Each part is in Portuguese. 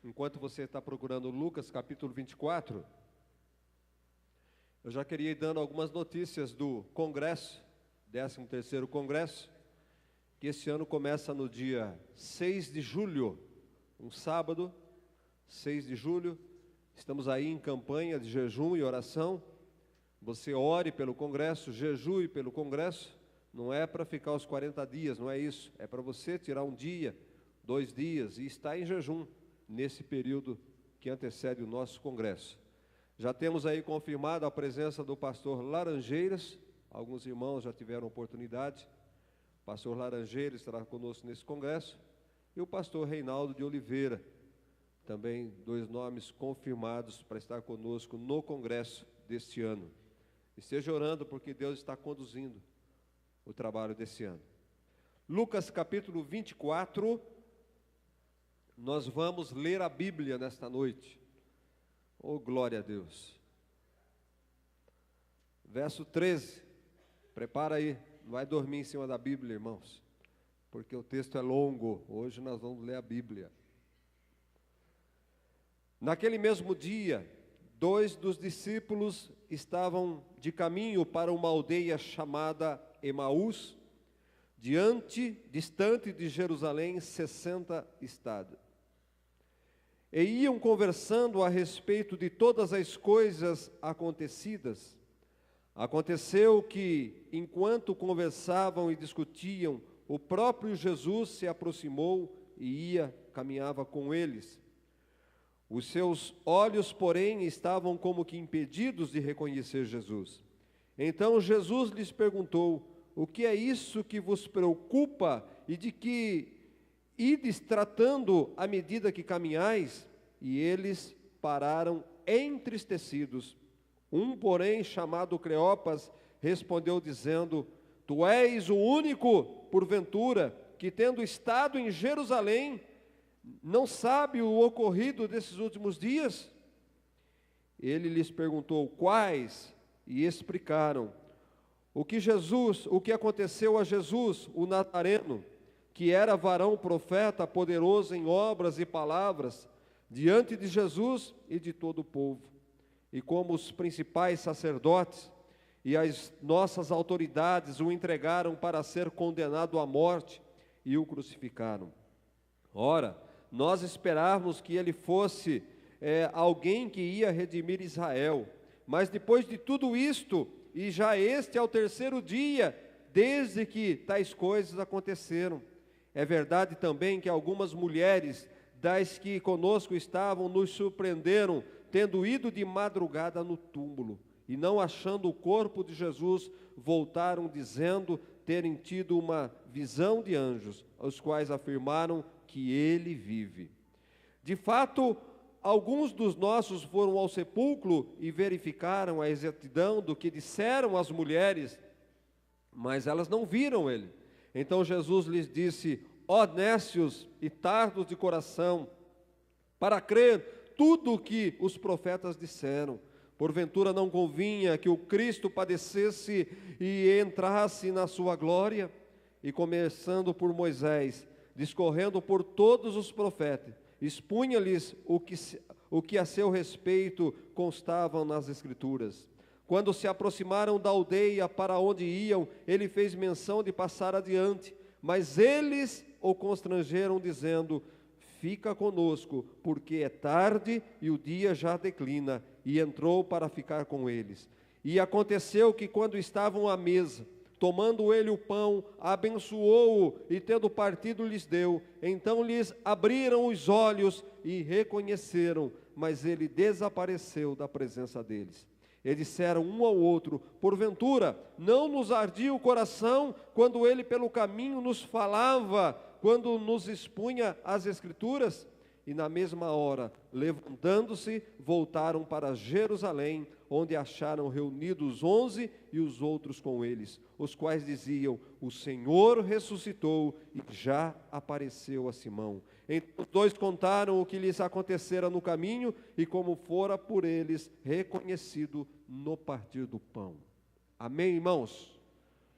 enquanto você está procurando Lucas capítulo 24, eu já queria ir dando algumas notícias do Congresso, 13º Congresso, que esse ano começa no dia 6 de julho, um sábado, 6 de julho. Estamos aí em campanha de jejum e oração. Você ore pelo Congresso, jejue pelo Congresso. Não é para ficar os 40 dias, não é isso. É para você tirar um dia, 2 dias e estar em jejum nesse período que antecede o nosso Congresso. Já temos aí confirmado a presença do pastor Laranjeiras. Alguns irmãos já tiveram oportunidade. O pastor Laranjeiras estará conosco nesse congresso. E o pastor Reinaldo de Oliveira, também 2 nomes confirmados para estar conosco no congresso deste ano. Esteja orando porque Deus está conduzindo o trabalho desse ano. Lucas capítulo 24, nós vamos ler a Bíblia nesta noite. Oh, glória a Deus. Verso 13, prepara aí, não vai dormir em cima da Bíblia, irmãos, porque o texto é longo. Hoje nós vamos ler a Bíblia. Naquele mesmo dia, 2 dos discípulos estavam de caminho para uma aldeia chamada Emaús, distante de Jerusalém, 60 estados. E iam conversando a respeito de todas as coisas acontecidas. Aconteceu que, enquanto conversavam e discutiam, o próprio Jesus se aproximou e caminhava com eles. Os seus olhos, porém, estavam como que impedidos de reconhecer Jesus. Então Jesus lhes perguntou: o que é isso que vos preocupa e de que ides tratando à medida que caminhais? E eles pararam entristecidos. Um, porém, chamado Cleopas, respondeu dizendo: tu és o único, porventura, que tendo estado em Jerusalém, não sabe o ocorrido desses últimos dias? Ele lhes perguntou: quais? E explicaram o que aconteceu a Jesus, o Nazareno, que era varão profeta, poderoso em obras e palavras, diante de Jesus e de todo o povo. E como os principais sacerdotes e as nossas autoridades o entregaram para ser condenado à morte e o crucificaram. Ora, nós esperávamos que ele fosse alguém que ia redimir Israel. Mas depois de tudo isto, e já este é o 3º dia, desde que tais coisas aconteceram. É verdade também que algumas mulheres das que conosco estavam nos surpreenderam, tendo ido de madrugada no túmulo, e não achando o corpo de Jesus, voltaram dizendo terem tido uma visão de anjos, os quais afirmaram que ele vive. De fato, alguns dos nossos foram ao sepulcro e verificaram a exatidão do que disseram as mulheres, mas elas não viram ele. Então Jesus lhes disse: ó nécios e tardos de coração, para crer tudo o que os profetas disseram. Porventura não convinha que o Cristo padecesse e entrasse na sua glória? E começando por Moisés, discorrendo por todos os profetas, expunha-lhes o que a seu respeito constavam nas Escrituras. Quando se aproximaram da aldeia para onde iam, ele fez menção de passar adiante, mas eles o constrangeram, dizendo: fica conosco, porque é tarde e o dia já declina. E entrou para ficar com eles. E aconteceu que, quando estavam à mesa, tomando ele o pão, abençoou-o e, tendo partido, lhes deu. Então lhes abriram os olhos e reconheceram, mas ele desapareceu da presença deles. E disseram um ao outro: porventura não nos ardia o coração quando ele pelo caminho nos falava, quando nos expunha as Escrituras? E na mesma hora, levantando-se, voltaram para Jerusalém, onde acharam reunidos 11 e os outros com eles, os quais diziam: o Senhor ressuscitou e já apareceu a Simão. Então os 2 contaram o que lhes acontecera no caminho e como fora por eles reconhecido no partir do pão. Amém, irmãos?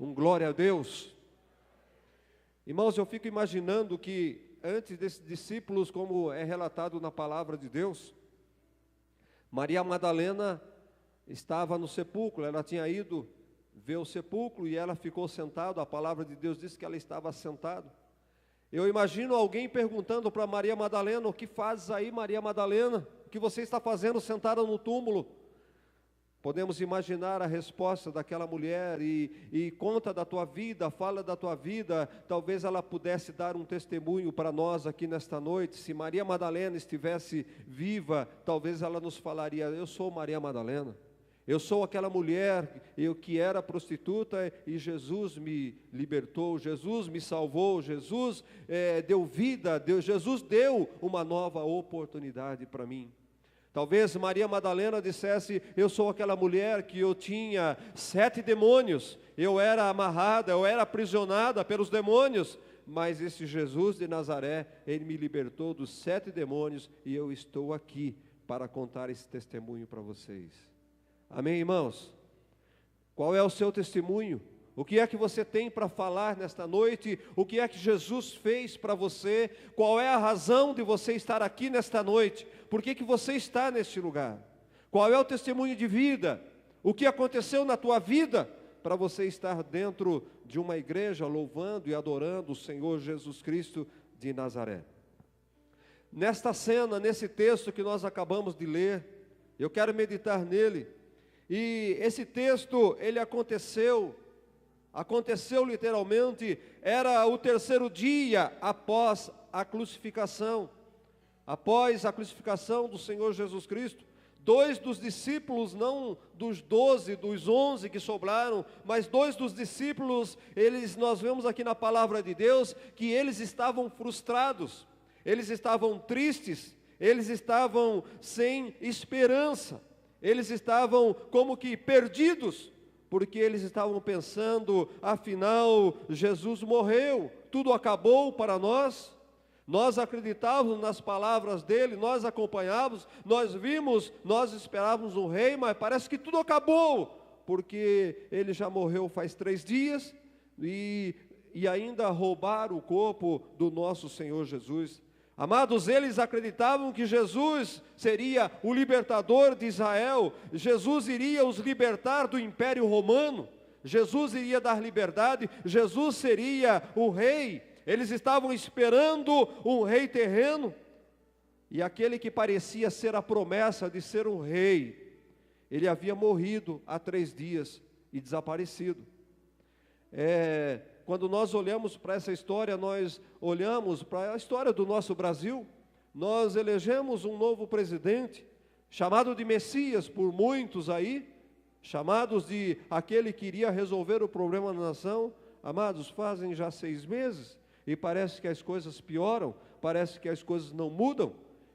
Glória a Deus. Irmãos, eu fico imaginando que antes desses discípulos, como é relatado na palavra de Deus, Maria Madalena estava no sepulcro, ela tinha ido ver o sepulcro e ela ficou sentada, a palavra de Deus diz que ela estava sentada. Eu imagino alguém perguntando para Maria Madalena: o que fazes aí, Maria Madalena? O que você está fazendo sentada no túmulo? Podemos imaginar a resposta daquela mulher e conta da tua vida, fala da tua vida. Talvez ela pudesse dar um testemunho para nós aqui nesta noite. Se Maria Madalena estivesse viva, talvez ela nos falaria: eu sou Maria Madalena. Eu sou aquela mulher, eu que era prostituta e Jesus me libertou, Jesus me salvou, Jesus deu vida, Jesus deu uma nova oportunidade para mim. Talvez Maria Madalena dissesse: eu sou aquela mulher que eu tinha 7 demônios, eu era amarrada, eu era aprisionada pelos demônios, mas esse Jesus de Nazaré, Ele me libertou dos 7 demônios e eu estou aqui para contar esse testemunho para vocês. Amém, irmãos? Qual é o seu testemunho? O que é que você tem para falar nesta noite? O que é que Jesus fez para você? Qual é a razão de você estar aqui nesta noite? Por que você está neste lugar? Qual é o testemunho de vida? O que aconteceu na tua vida para você estar dentro de uma igreja louvando e adorando o Senhor Jesus Cristo de Nazaré? Nesta cena, nesse texto que nós acabamos de ler, eu quero meditar nele. E esse texto, ele aconteceu literalmente, era o 3º dia após a crucificação. Após a crucificação do Senhor Jesus Cristo, 2 dos discípulos, não dos 12, dos 11 que sobraram, mas 2 dos discípulos, nós vemos aqui na palavra de Deus, que eles estavam frustrados, eles estavam tristes, eles estavam sem esperança. Eles estavam como que perdidos, porque eles estavam pensando: afinal, Jesus morreu, tudo acabou para nós. Nós acreditávamos nas palavras dele, nós acompanhávamos, nós vimos, nós esperávamos um rei, mas parece que tudo acabou, porque ele já morreu faz 3 dias e ainda roubaram o corpo do nosso Senhor Jesus. Amados, eles acreditavam que Jesus seria o libertador de Israel, Jesus iria os libertar do Império Romano, Jesus iria dar liberdade, Jesus seria o rei. Eles estavam esperando um rei terreno, e aquele que parecia ser a promessa de ser um rei, ele havia morrido há 3 dias e desaparecido. Quando nós olhamos para essa história, nós olhamos para a história do nosso Brasil, nós elegemos um novo presidente, chamado de Messias por muitos aí, chamados de aquele que iria resolver o problema da nação. Amados, fazem já 6 meses, e parece que as coisas pioram, parece que as coisas não mudam,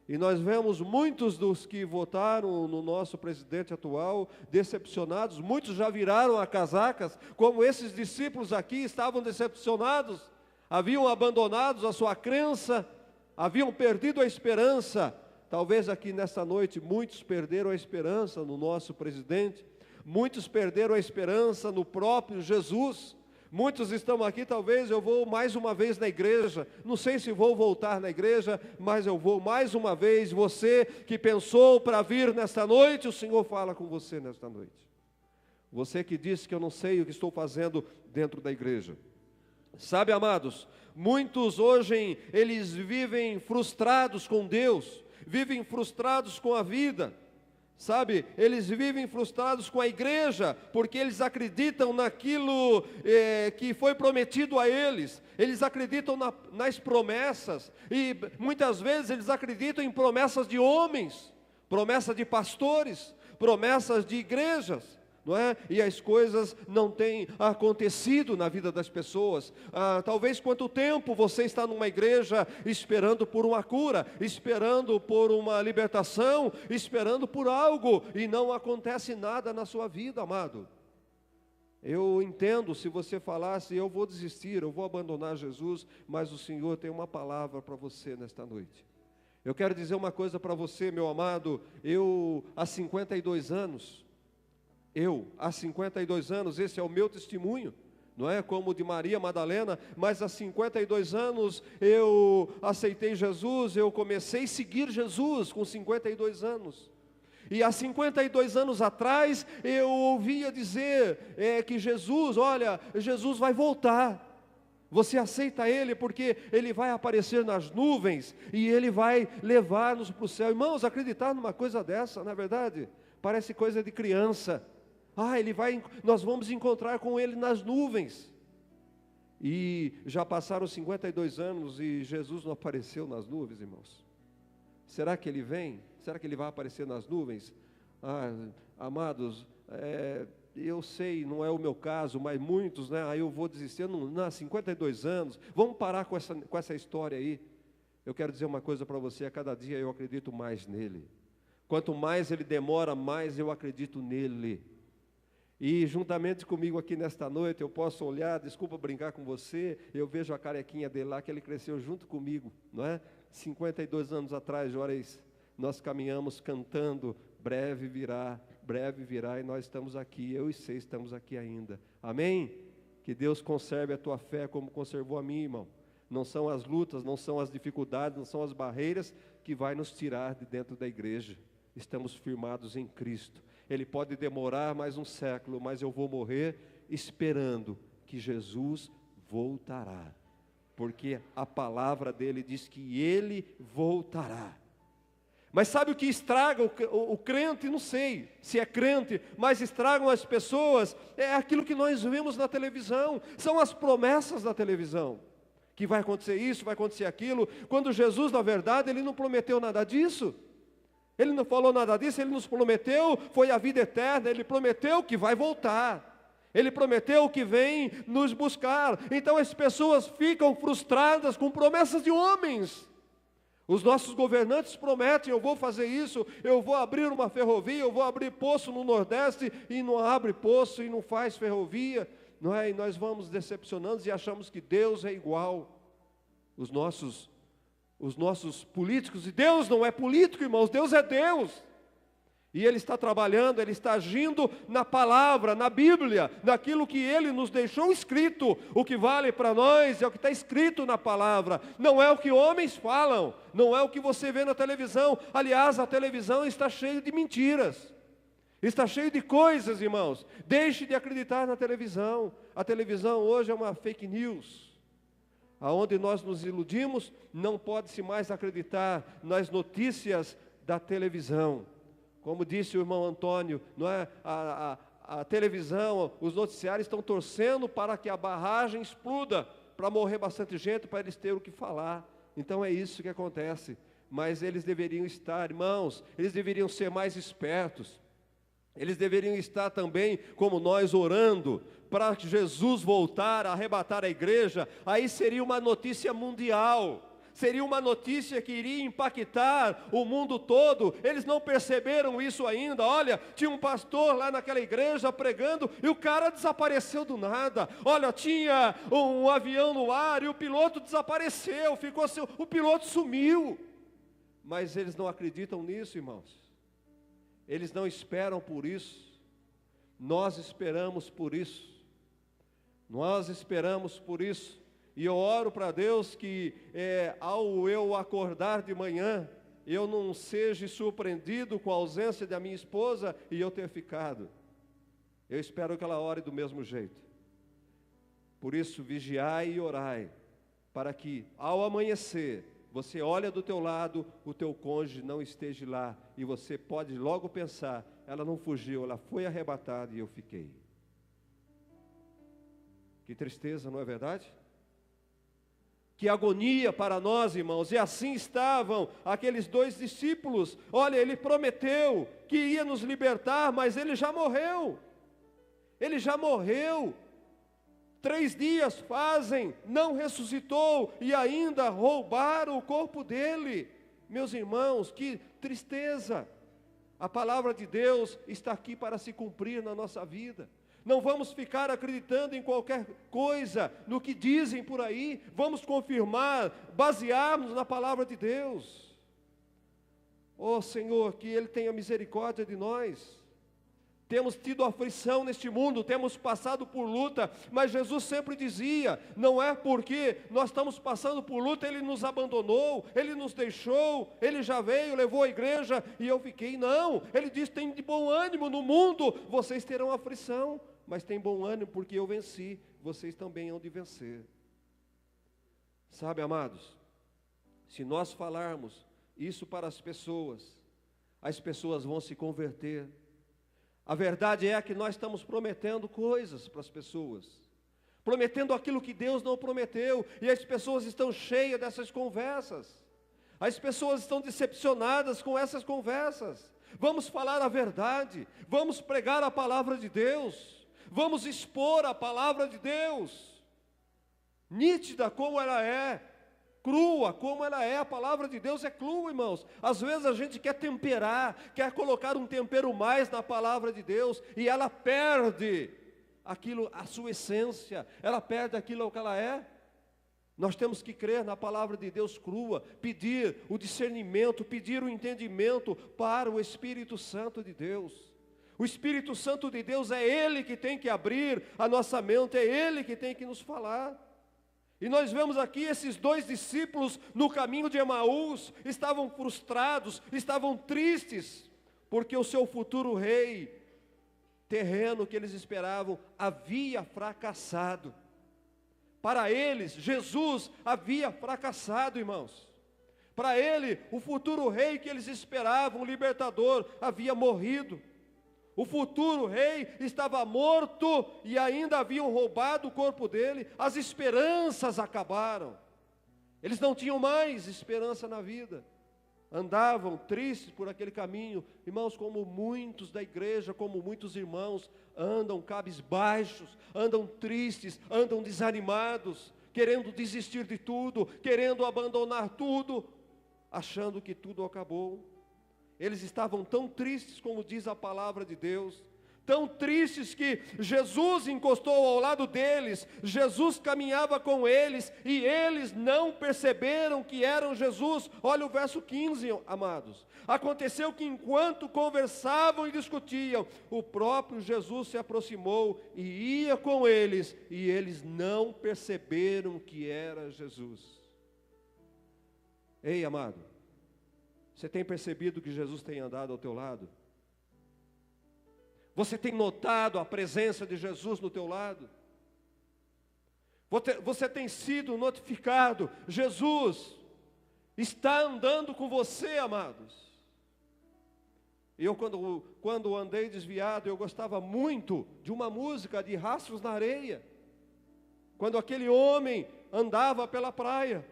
e nós vemos muitos dos que votaram no nosso presidente atual decepcionados, muitos já viraram a casacas, como esses discípulos aqui estavam decepcionados, haviam abandonado a sua crença, haviam perdido a esperança. Talvez aqui nesta noite muitos perderam a esperança no nosso presidente, muitos perderam a esperança no próprio Jesus. Muitos estão aqui, talvez eu vou mais uma vez na igreja, não sei se vou voltar na igreja, mas eu vou mais uma vez. Você que pensou para vir nesta noite, o Senhor fala com você nesta noite. Você que disse que eu não sei o que estou fazendo dentro da igreja. Sabe, amados, muitos hoje, eles vivem frustrados com Deus, vivem frustrados com a vida. Sabe, eles vivem frustrados com a igreja, porque eles acreditam naquilo que foi prometido a eles, eles acreditam nas promessas, e muitas vezes eles acreditam em promessas de homens, promessas de pastores, promessas de igrejas, não é? E as coisas não têm acontecido na vida das pessoas. Talvez quanto tempo você está numa igreja esperando por uma cura, esperando por uma libertação, esperando por algo, e não acontece nada na sua vida, amado. Eu entendo se você falasse: eu vou desistir, eu vou abandonar Jesus, mas o Senhor tem uma palavra para você nesta noite. Eu quero dizer uma coisa para você, meu amado. Há 52 anos, esse é o meu testemunho, não é como o de Maria Madalena, mas há 52 anos eu aceitei Jesus, eu comecei a seguir Jesus com 52 anos. E há 52 anos atrás eu ouvia dizer que Jesus, olha, Jesus vai voltar. Você aceita Ele porque Ele vai aparecer nas nuvens e Ele vai levar-nos para o céu. Irmãos, acreditar numa coisa dessa, não é verdade? Parece coisa de criança. Nós vamos encontrar com Ele nas nuvens. E já passaram 52 anos e Jesus não apareceu nas nuvens, irmãos. Será que Ele vem? Será que Ele vai aparecer nas nuvens? Amados, eu sei, não é o meu caso, mas muitos, aí eu vou desistir, não, 52 anos, vamos parar com essa história aí. Eu quero dizer uma coisa para você, a cada dia eu acredito mais nele. Quanto mais Ele demora, mais eu acredito nele. E juntamente comigo aqui nesta noite, eu posso olhar, desculpa brincar com você, eu vejo a carequinha dele lá, que ele cresceu junto comigo, não é? 52 anos atrás, nós caminhamos cantando, breve virá, e nós estamos aqui, eu e você estamos aqui ainda. Amém? Que Deus conserve a tua fé como conservou a minha, irmão. Não são as lutas, não são as dificuldades, não são as barreiras que vai nos tirar de dentro da igreja. Estamos firmados em Cristo. Ele pode demorar mais um século, mas eu vou morrer esperando que Jesus voltará. Porque a palavra dele diz que Ele voltará. Mas sabe o que estraga o crente? Não sei se é crente, mas estragam as pessoas. É aquilo que nós vemos na televisão. São as promessas da televisão. Que vai acontecer isso, vai acontecer aquilo. Quando Jesus, na verdade, Ele não prometeu nada disso. Ele não falou nada disso, Ele nos prometeu, foi a vida eterna, Ele prometeu que vai voltar. Ele prometeu que vem nos buscar. Então as pessoas ficam frustradas com promessas de homens. Os nossos governantes prometem, eu vou fazer isso, eu vou abrir uma ferrovia, eu vou abrir poço no Nordeste, e não abre poço e não faz ferrovia, não é? E nós vamos decepcionando e achamos que Deus é igual. Os nossos políticos, e Deus não é político, irmãos, Deus é Deus. E Ele está trabalhando, Ele está agindo na palavra, na Bíblia, naquilo que Ele nos deixou escrito. O que vale para nós é o que está escrito na palavra, não é o que homens falam, não é o que você vê na televisão. Aliás, a televisão está cheia de mentiras, está cheia de coisas, irmãos. Deixe de acreditar na televisão. A televisão hoje é uma fake news. Aonde nós nos iludimos, não pode-se mais acreditar nas notícias da televisão. Como disse o irmão Antônio, não é? A televisão, os noticiários estão torcendo para que a barragem exploda, para morrer bastante gente, para eles terem o que falar. Então é isso que acontece. Mas eles deveriam estar, irmãos, eles deveriam ser mais espertos. Eles deveriam estar também, como nós, orando, para que Jesus voltar, arrebatar a igreja. Aí seria uma notícia mundial. Seria uma notícia que iria impactar o mundo todo. Eles não perceberam isso ainda. Olha, tinha um pastor lá naquela igreja pregando e o cara desapareceu do nada. Olha, tinha um avião no ar e o piloto desapareceu, o piloto sumiu. Mas eles não acreditam nisso, irmãos. Eles não esperam por isso. Nós esperamos por isso. Nós esperamos por isso. E eu oro para Deus que ao eu acordar de manhã, eu não seja surpreendido com a ausência da minha esposa e eu ter ficado. Eu espero que ela ore do mesmo jeito. Por isso, vigiai e orai, para que ao amanhecer, você olha do teu lado, o teu cônjuge não esteja lá, e você pode logo pensar, ela não fugiu, ela foi arrebatada e eu fiquei. Que tristeza, não é verdade? Que agonia para nós, irmãos. E assim estavam aqueles 2 discípulos. Olha, Ele prometeu que ia nos libertar, mas Ele já morreu. Ele já morreu. 3 dias fazem, não ressuscitou e ainda roubaram o corpo dele. Meus irmãos, que tristeza. A palavra de Deus está aqui para se cumprir na nossa vida. Não vamos ficar acreditando em qualquer coisa, no que dizem por aí. Vamos confirmar, basearmos na palavra de Deus. Oh Senhor, que Ele tenha misericórdia de nós. Temos tido aflição neste mundo, temos passado por luta, mas Jesus sempre dizia, não é porque nós estamos passando por luta, Ele nos abandonou, Ele nos deixou, Ele já veio, levou a igreja e eu fiquei. Não, Ele diz, tem de bom ânimo no mundo, vocês terão aflição, mas tem bom ânimo porque eu venci, vocês também hão de vencer. Sabe, amados, se nós falarmos isso para as pessoas vão se converter. A verdade é que nós estamos prometendo coisas para as pessoas, prometendo aquilo que Deus não prometeu, e as pessoas estão cheias dessas conversas, as pessoas estão decepcionadas com essas conversas. Vamos falar a verdade, vamos pregar a palavra de Deus, vamos expor a palavra de Deus, nítida como ela é, crua como ela é. A palavra de Deus é crua, irmãos. Às vezes a gente quer temperar, quer colocar um tempero mais na palavra de Deus, e ela perde aquilo, a sua essência, ela perde aquilo que ela é. Nós temos que crer na palavra de Deus crua, pedir o discernimento, pedir o entendimento para o Espírito Santo de Deus. O Espírito Santo de Deus é Ele que tem que abrir a nossa mente, é Ele que tem que nos falar. E nós vemos aqui esses dois discípulos no caminho de Emaús, estavam frustrados, estavam tristes, porque o seu futuro rei terreno que eles esperavam havia fracassado. Para eles, Jesus havia fracassado, irmãos. Para ele, o futuro rei que eles esperavam, o libertador, havia morrido. O futuro rei estava morto e ainda haviam roubado o corpo dele. As esperanças acabaram. Eles não tinham mais esperança na vida. Andavam tristes por aquele caminho. Irmãos, como muitos da igreja, como muitos irmãos, andam cabisbaixos, andam tristes, andam desanimados, querendo desistir de tudo, querendo abandonar tudo, achando que tudo acabou. Eles estavam tão tristes, como diz a palavra de Deus, tão tristes que Jesus encostou ao lado deles, Jesus caminhava com eles, e eles não perceberam que eram Jesus. Olha o verso 15, amados. Aconteceu que enquanto conversavam e discutiam, o próprio Jesus se aproximou e ia com eles, e eles não perceberam que era Jesus. Ei, amado, você tem percebido que Jesus tem andado ao teu lado? Você tem notado a presença de Jesus no teu lado? Você tem sido notificado, Jesus está andando com você, amados. E eu quando andei desviado, eu gostava muito de uma música de Rastros na Areia. Quando aquele homem andava pela praia,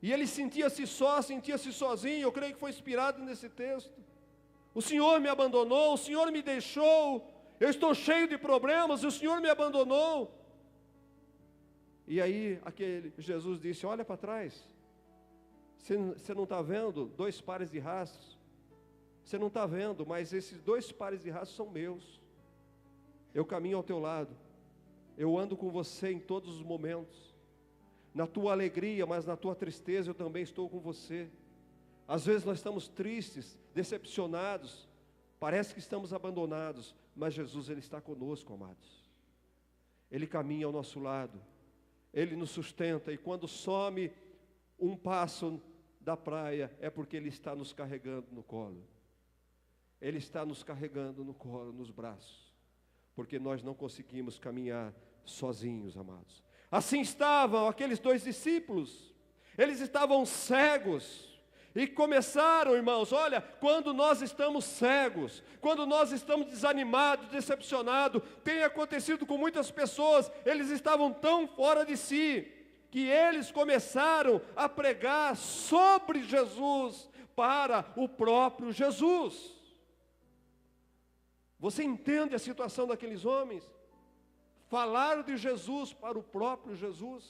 e ele sentia-se só, sentia-se sozinho. Eu creio que foi inspirado nesse texto. O Senhor me abandonou, o Senhor me deixou, eu estou cheio de problemas e o Senhor me abandonou. E aí aquele Jesus disse, olha para trás, você não está vendo 2 pares de rastros? Você não está vendo, mas esses 2 pares de rastros são meus. Eu caminho ao teu lado, eu ando com você em todos os momentos. Na tua alegria, mas na tua tristeza eu também estou com você. Às vezes nós estamos tristes, decepcionados, parece que estamos abandonados, mas Jesus, Ele está conosco, amados. Ele caminha ao nosso lado, Ele nos sustenta, e quando some um passo da praia, é porque Ele está nos carregando no colo. Ele está nos carregando no colo, nos braços, porque nós não conseguimos caminhar sozinhos, amados. Assim estavam aqueles 2 discípulos, eles estavam cegos, e começaram, irmãos, olha, quando nós estamos cegos, quando nós estamos desanimados, decepcionados, tem acontecido com muitas pessoas, eles estavam tão fora de si, que eles começaram a pregar sobre Jesus, para o próprio Jesus. Você entende a situação daqueles homens? Falaram de Jesus para o próprio Jesus.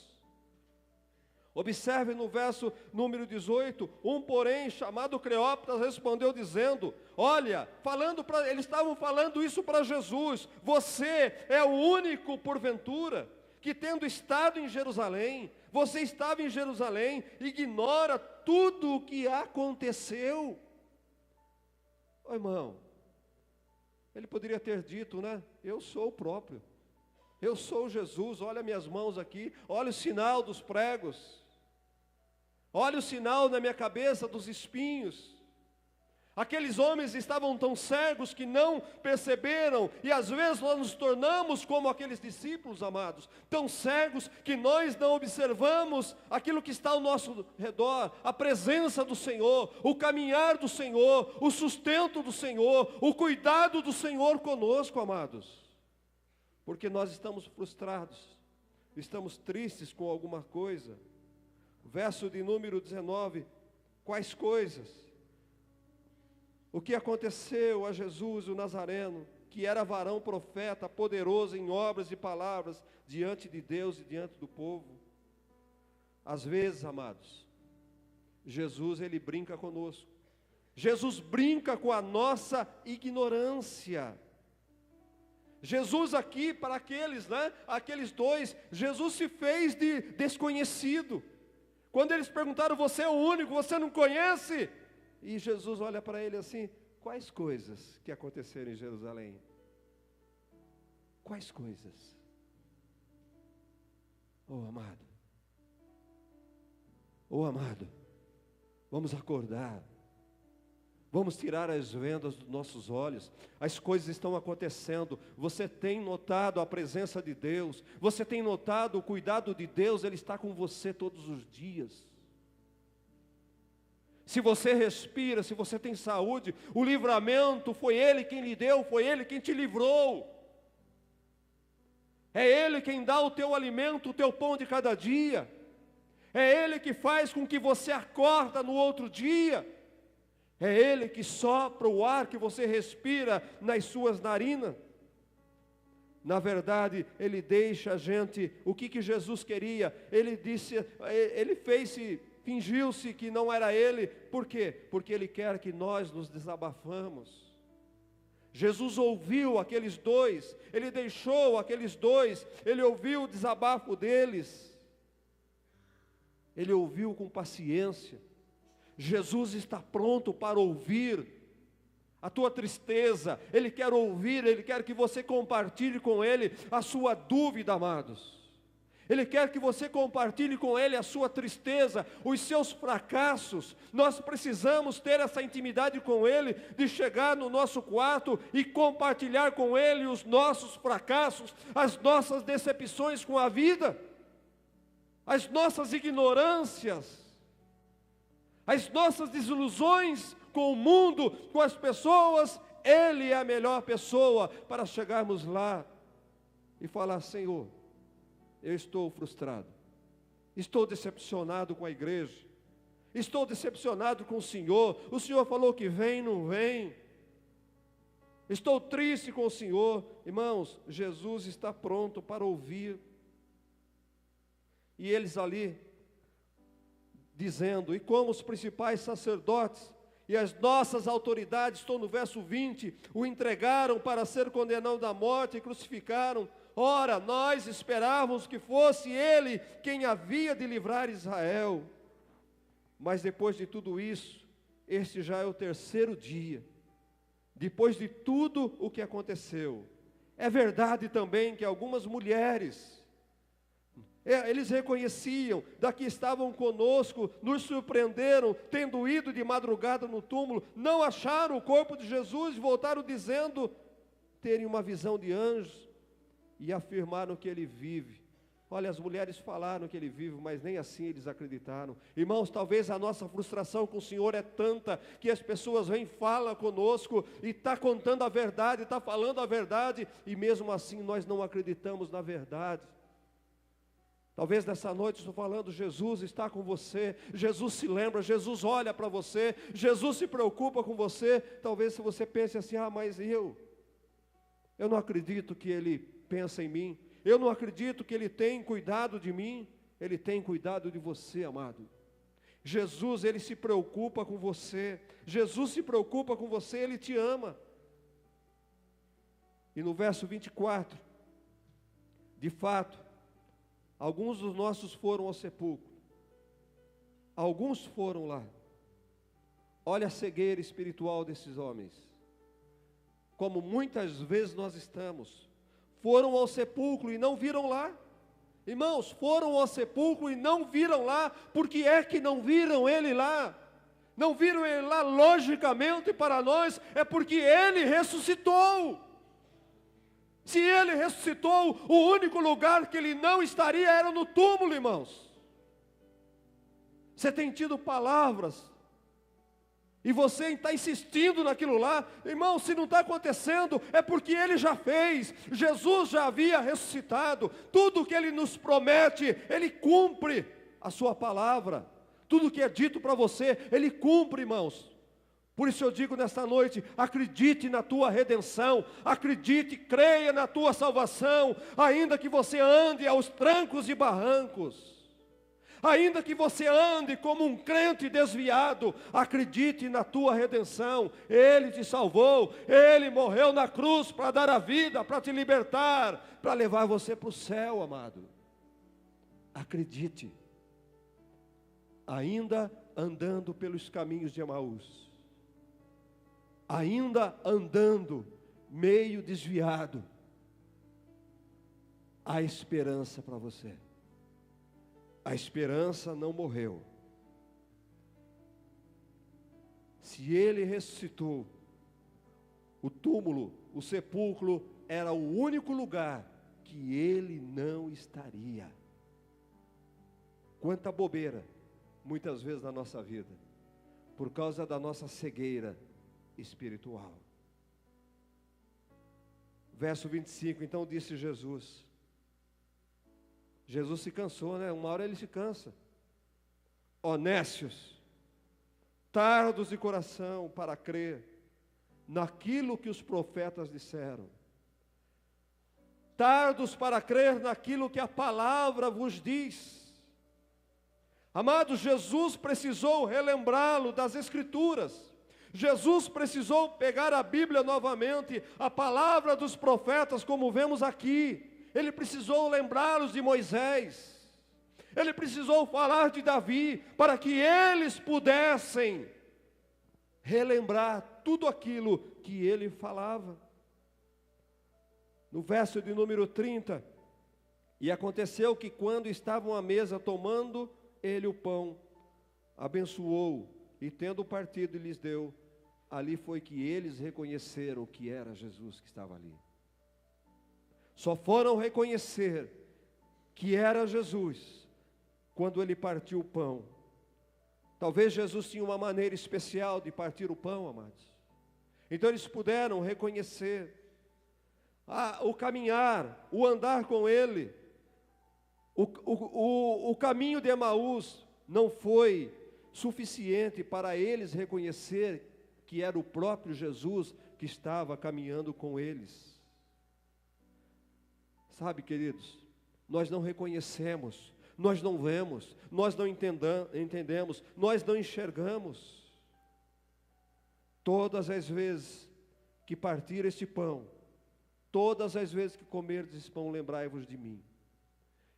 Observe no verso número 18, porém, chamado Cleópatra, respondeu dizendo, olha, eles estavam falando isso para Jesus, você é o único, porventura, que tendo estado em Jerusalém, você estava em Jerusalém, ignora tudo o que aconteceu. Ô, irmão, Ele poderia ter dito, né? Eu sou o próprio. Eu sou Jesus, olha minhas mãos aqui, olha o sinal dos pregos. Olha o sinal na minha cabeça dos espinhos. Aqueles homens estavam tão cegos que não perceberam, e às vezes nós nos tornamos como aqueles discípulos, amados, tão cegos que nós não observamos aquilo que está ao nosso redor, a presença do Senhor, o caminhar do Senhor, o sustento do Senhor, o cuidado do Senhor conosco, amados, porque nós estamos frustrados, estamos tristes com alguma coisa. Verso de número 19, quais coisas? O que aconteceu a Jesus, o Nazareno, que era varão profeta, poderoso em obras e palavras, diante de Deus e diante do povo. Às vezes, amados, Jesus, ele brinca conosco. Jesus brinca com a nossa ignorância. Jesus aqui, para aqueles, né, aqueles dois, Jesus se fez de desconhecido. Quando eles perguntaram, você é o único, você não conhece? E Jesus olha para ele assim, quais coisas que aconteceram em Jerusalém? Quais coisas? Oh amado, vamos acordar, vamos tirar as vendas dos nossos olhos, as coisas estão acontecendo, você tem notado a presença de Deus, você tem notado o cuidado de Deus, Ele está com você todos os dias. Se você respira, se você tem saúde, o livramento foi Ele quem lhe deu, foi Ele quem te livrou. É Ele quem dá o teu alimento, o teu pão de cada dia. É Ele que faz com que você acorda no outro dia. É Ele que sopra o ar que você respira nas suas narinas. Na verdade, Ele deixa a gente, o que Jesus queria? Ele disse, Ele fingiu-se que não era Ele. Por quê? Porque Ele quer que nós nos desabafamos. Jesus ouviu aqueles dois, Ele deixou aqueles dois, Ele ouviu o desabafo deles. Ele ouviu com paciência. Jesus está pronto para ouvir a tua tristeza. Ele quer ouvir, Ele quer que você compartilhe com Ele a sua dúvida, amados. Ele quer que você compartilhe com Ele a sua tristeza, os seus fracassos. Nós precisamos ter essa intimidade com Ele, de chegar no nosso quarto e compartilhar com Ele os nossos fracassos, as nossas decepções com a vida, as nossas ignorâncias, as nossas desilusões com o mundo, com as pessoas. Ele é a melhor pessoa para chegarmos lá e falar, Senhor, eu estou frustrado, estou decepcionado com a igreja, estou decepcionado com o Senhor falou que vem, não vem, estou triste com o Senhor. Irmãos, Jesus está pronto para ouvir. E eles ali, dizendo, e como os principais sacerdotes e as nossas autoridades, estou no verso 20, o entregaram para ser condenado à morte e crucificaram. Ora, nós esperávamos que fosse Ele quem havia de livrar Israel. Mas depois de tudo isso, este já é o terceiro dia, depois de tudo o que aconteceu. É verdade também que algumas mulheres, eles reconheciam, daqui estavam conosco, nos surpreenderam, tendo ido de madrugada no túmulo, não acharam o corpo de Jesus e voltaram dizendo terem uma visão de anjos e afirmaram que Ele vive. Olha, as mulheres falaram que Ele vive, mas nem assim eles acreditaram. Irmãos, talvez a nossa frustração com o Senhor é tanta, que as pessoas vêm, falam conosco, e está contando a verdade, está falando a verdade, e mesmo assim nós não acreditamos na verdade. Talvez nessa noite estou falando, Jesus está com você, Jesus se lembra, Jesus olha para você, Jesus se preocupa com você. Talvez se você pense assim, mas eu não acredito que Ele pensa em mim, eu não acredito que Ele tem cuidado de mim. Ele tem cuidado de você, amado. Jesus, Ele se preocupa com você, Jesus se preocupa com você, Ele te ama. E no verso 24, de fato, alguns dos nossos foram ao sepulcro, alguns foram lá. Olha a cegueira espiritual desses homens. como muitas vezes nós estamos. Foram ao sepulcro e não viram lá. Irmãos, foram ao sepulcro e não viram lá. Por que é que não viram ele lá? Não viram ele lá, logicamente para nós, é porque ele ressuscitou. Se ele ressuscitou, o único lugar que ele não estaria era no túmulo, irmãos. Você tem tido palavras, e você está insistindo naquilo lá, irmão, se não está acontecendo, é porque ele já fez. Jesus já havia ressuscitado. Tudo que ele nos promete, ele cumpre a sua palavra. Tudo que é dito para você, ele cumpre, irmãos. Por isso eu digo nesta noite, acredite na tua redenção, acredite, creia na tua salvação, ainda que você ande aos trancos e barrancos. Ainda que você ande como um crente desviado, acredite na tua redenção. Ele te salvou, Ele morreu na cruz para dar a vida, para te libertar, para levar você para o céu, amado. Acredite. Ainda andando pelos caminhos de Emaús, ainda andando meio desviado, há esperança para você. A esperança não morreu. Se ele ressuscitou, o túmulo, o sepulcro, era o único lugar que ele não estaria. Quanta bobeira, muitas vezes na nossa vida, por causa da nossa cegueira espiritual. Verso 25, então disse Jesus. Jesus se cansou, né? Uma hora ele se cansa. Ó nécios, tardos de coração para crer naquilo que os profetas disseram. Tardos para crer naquilo que a palavra vos diz. Amados, Jesus precisou relembrá-lo das Escrituras. Jesus precisou pegar a Bíblia novamente, a palavra dos profetas, como vemos aqui. Ele precisou lembrá-los de Moisés. Ele precisou falar de Davi, para que eles pudessem relembrar tudo aquilo que ele falava. No verso de número 30, e aconteceu que quando estavam à mesa tomando ele o pão, abençoou, e tendo partido lhes deu, ali foi que eles reconheceram que era Jesus que estava ali. Só foram reconhecer que era Jesus quando ele partiu o pão. Talvez Jesus tinha uma maneira especial de partir o pão, amados. Então eles puderam reconhecer o caminhar, o andar com ele. O caminho de Emaús não foi suficiente para eles reconhecer que era o próprio Jesus que estava caminhando com eles. Sabe, queridos, nós não reconhecemos, nós não vemos, nós não entendemos, nós não enxergamos. Todas as vezes que partir este pão, todas as vezes que comerdes esse pão, lembrai-vos de mim.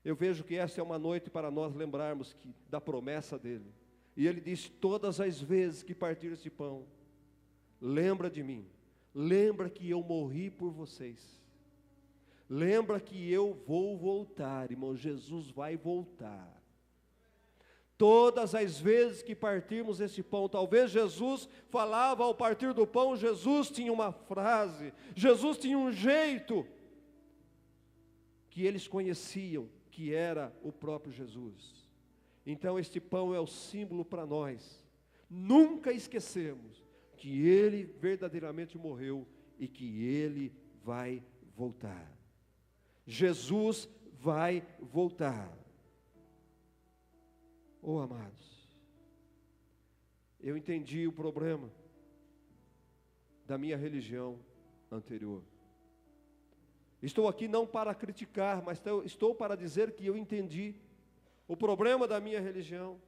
Eu vejo que essa é uma noite para nós lembrarmos da promessa dele. E ele diz, todas as vezes que partir esse pão, lembra de mim, lembra que eu morri por vocês. Lembra que eu vou voltar, irmão, Jesus vai voltar. Todas as vezes que partirmos esse pão, talvez Jesus falava ao partir do pão, Jesus tinha uma frase, Jesus tinha um jeito, que eles conheciam, que era o próprio Jesus. Então este pão é o símbolo para nós, nunca esquecemos que ele verdadeiramente morreu e que ele vai voltar. Jesus vai voltar. Oh, amados, eu entendi o problema da minha religião anterior. Estou aqui não para criticar, mas estou para dizer que eu entendi o problema da minha religião.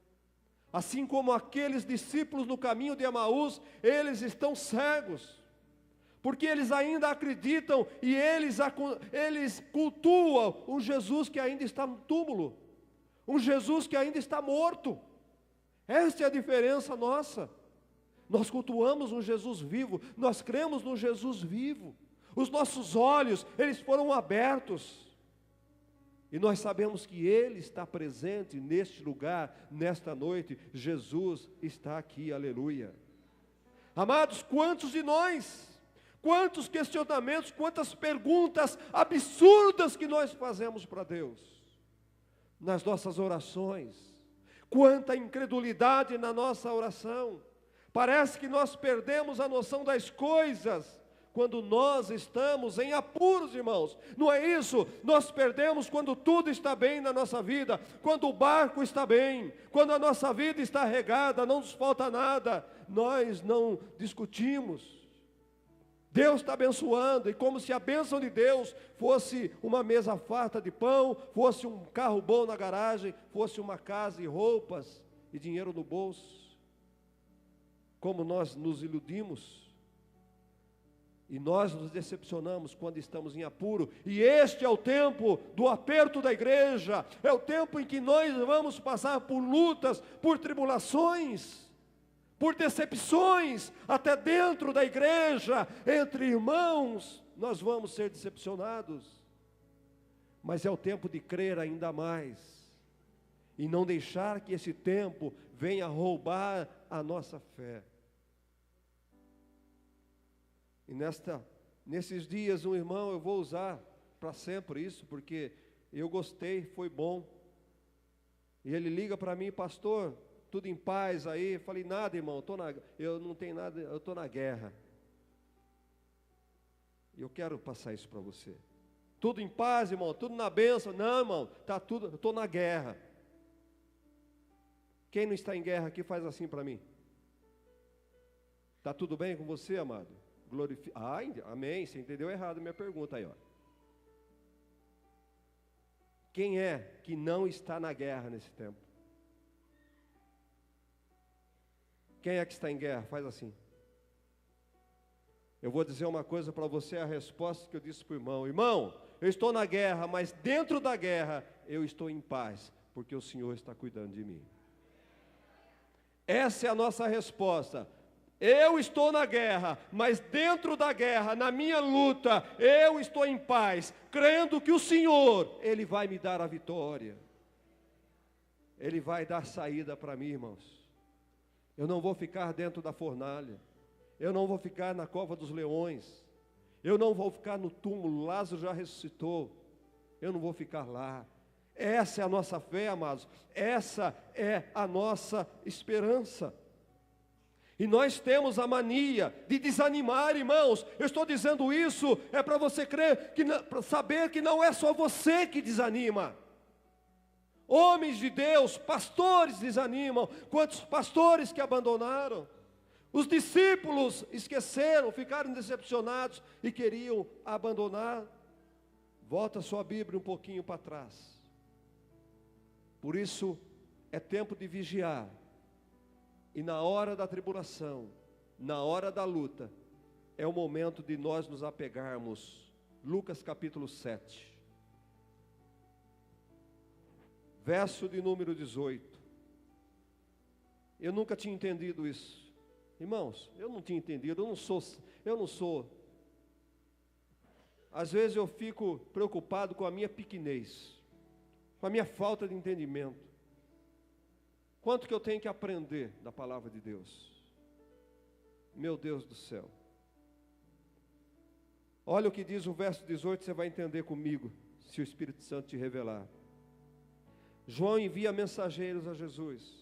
Assim como aqueles discípulos no caminho de Emaús, eles estão cegos. Porque eles ainda acreditam e eles cultuam um Jesus que ainda está no túmulo. Um Jesus que ainda está morto. Esta é a diferença nossa. Nós cultuamos um Jesus vivo, nós cremos no Jesus vivo. Os nossos olhos, eles foram abertos. E nós sabemos que Ele está presente neste lugar, nesta noite. Jesus está aqui, aleluia. Amados, quantos de nós, quantos questionamentos, quantas perguntas absurdas que nós fazemos para Deus, nas nossas orações, quanta incredulidade na nossa oração. Parece que nós perdemos a noção das coisas quando nós estamos em apuros, irmãos. Não é isso? Nós perdemos quando tudo está bem na nossa vida, quando o barco está bem, quando a nossa vida está regada, não nos falta nada, nós não discutimos. Deus está abençoando, e como se a bênção de Deus fosse uma mesa farta de pão, fosse um carro bom na garagem, fosse uma casa e roupas e dinheiro no bolso. Como nós nos iludimos. E nós nos decepcionamos quando estamos em apuro. E este é o tempo do aperto da igreja. É o tempo em que nós vamos passar por lutas, por tribulações, por decepções, até dentro da igreja, entre irmãos, nós vamos ser decepcionados. Mas é o tempo de crer ainda mais. E não deixar que esse tempo venha roubar a nossa fé. E nesses dias, um irmão, eu vou usar para sempre isso, porque eu gostei, foi bom. E ele liga para mim, pastor, tudo em paz aí? Eu falei, nada, irmão, eu não tenho nada, eu estou na guerra. E eu quero passar isso para você. Tudo em paz, irmão, tudo na bênção. Não, irmão, está tudo, eu estou na guerra. Quem não está em guerra aqui faz assim para mim. Está tudo bem com você, amado? Amém, você entendeu errado a minha pergunta aí, ó. Quem é que não está na guerra nesse tempo? Quem é que está em guerra? Faz assim. Eu vou dizer uma coisa para você, a resposta que eu disse para o irmão. Irmão, eu estou na guerra, mas dentro da guerra eu estou em paz, porque o Senhor está cuidando de mim. Essa é a nossa resposta. Eu estou na guerra, mas dentro da guerra, na minha luta, eu estou em paz, crendo que o Senhor, Ele vai me dar a vitória. Ele vai dar saída para mim, irmãos. Eu não vou ficar dentro da fornalha. Eu não vou ficar na cova dos leões. Eu não vou ficar no túmulo. Lázaro já ressuscitou. Eu não vou ficar lá. Essa é a nossa fé, amados. Essa é a nossa esperança. E nós temos a mania de desanimar, irmãos. Eu estou dizendo isso é para você crer, para saber que não é só você que desanima. Homens de Deus, pastores desanimam. Quantos pastores que abandonaram? Os discípulos esqueceram, ficaram decepcionados e queriam abandonar. Volta a sua Bíblia um pouquinho para trás. Por isso, é tempo de vigiar. E na hora da tribulação, na hora da luta, é o momento de nós nos apegarmos. Lucas capítulo 7. Verso de número 18. Eu nunca tinha entendido isso. Irmãos, eu não tinha entendido, eu não sou. Às vezes eu fico preocupado com a minha pequenez, com a minha falta de entendimento. Quanto que eu tenho que aprender da palavra de Deus? Meu Deus do céu. Olha o que diz o verso 18, você vai entender comigo, se o Espírito Santo te revelar. João envia mensageiros a Jesus.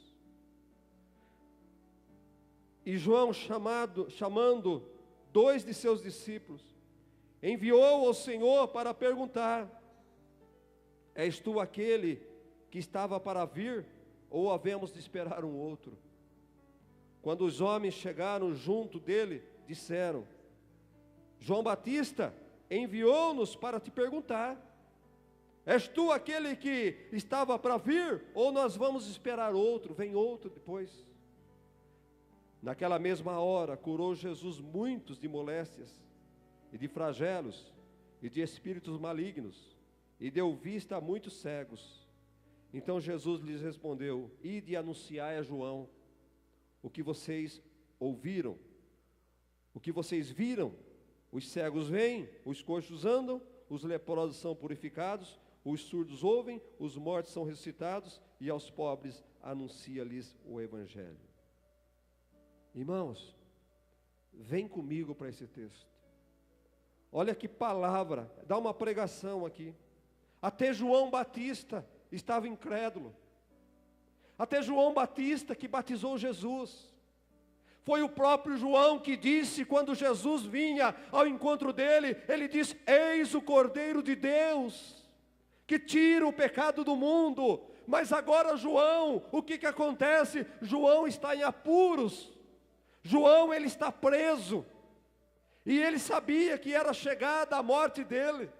E João, chamando 2 de seus discípulos, enviou ao Senhor para perguntar: és tu aquele que estava para vir, ou havemos de esperar um outro? Quando os homens chegaram junto dele, disseram: João Batista enviou-nos para te perguntar: és tu aquele que estava para vir, ou nós vamos esperar outro? Vem outro depois. Naquela mesma hora, curou Jesus muitos de moléstias, e de flagelos, e de espíritos malignos, e deu vista a muitos cegos. Então Jesus lhes respondeu: ide e anunciai a João o que vocês ouviram, o que vocês viram, os cegos veem, os coxos andam, os leprosos são purificados, os surdos ouvem, os mortos são ressuscitados, e aos pobres anuncia-lhes o Evangelho. Irmãos, vem comigo para esse texto. Olha que palavra, dá uma pregação aqui. Até João Batista estava incrédulo. Até João Batista que batizou Jesus. Foi o próprio João que disse, quando Jesus vinha ao encontro dele, ele disse: eis o Cordeiro de Deus, que tira o pecado do mundo. Mas agora João, o que acontece? João está em apuros. João, ele está preso. E ele sabia que era chegada a morte dele.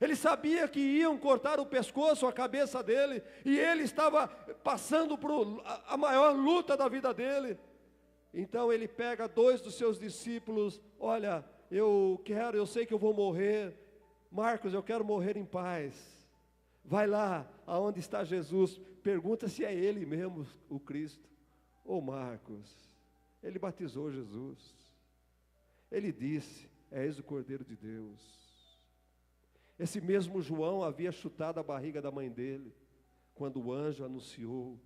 Ele sabia que iam cortar o pescoço, a cabeça dele. E ele estava passando por a maior luta da vida dele. Então ele pega 2 dos seus discípulos: olha, eu sei que eu vou morrer. Marcos, eu quero morrer em paz. Vai lá, aonde está Jesus, pergunta se é ele mesmo o Cristo. Ô Marcos, ele batizou Jesus. Ele disse: és o Cordeiro de Deus. Esse mesmo João havia chutado a barriga da mãe dele, quando o anjo anunciou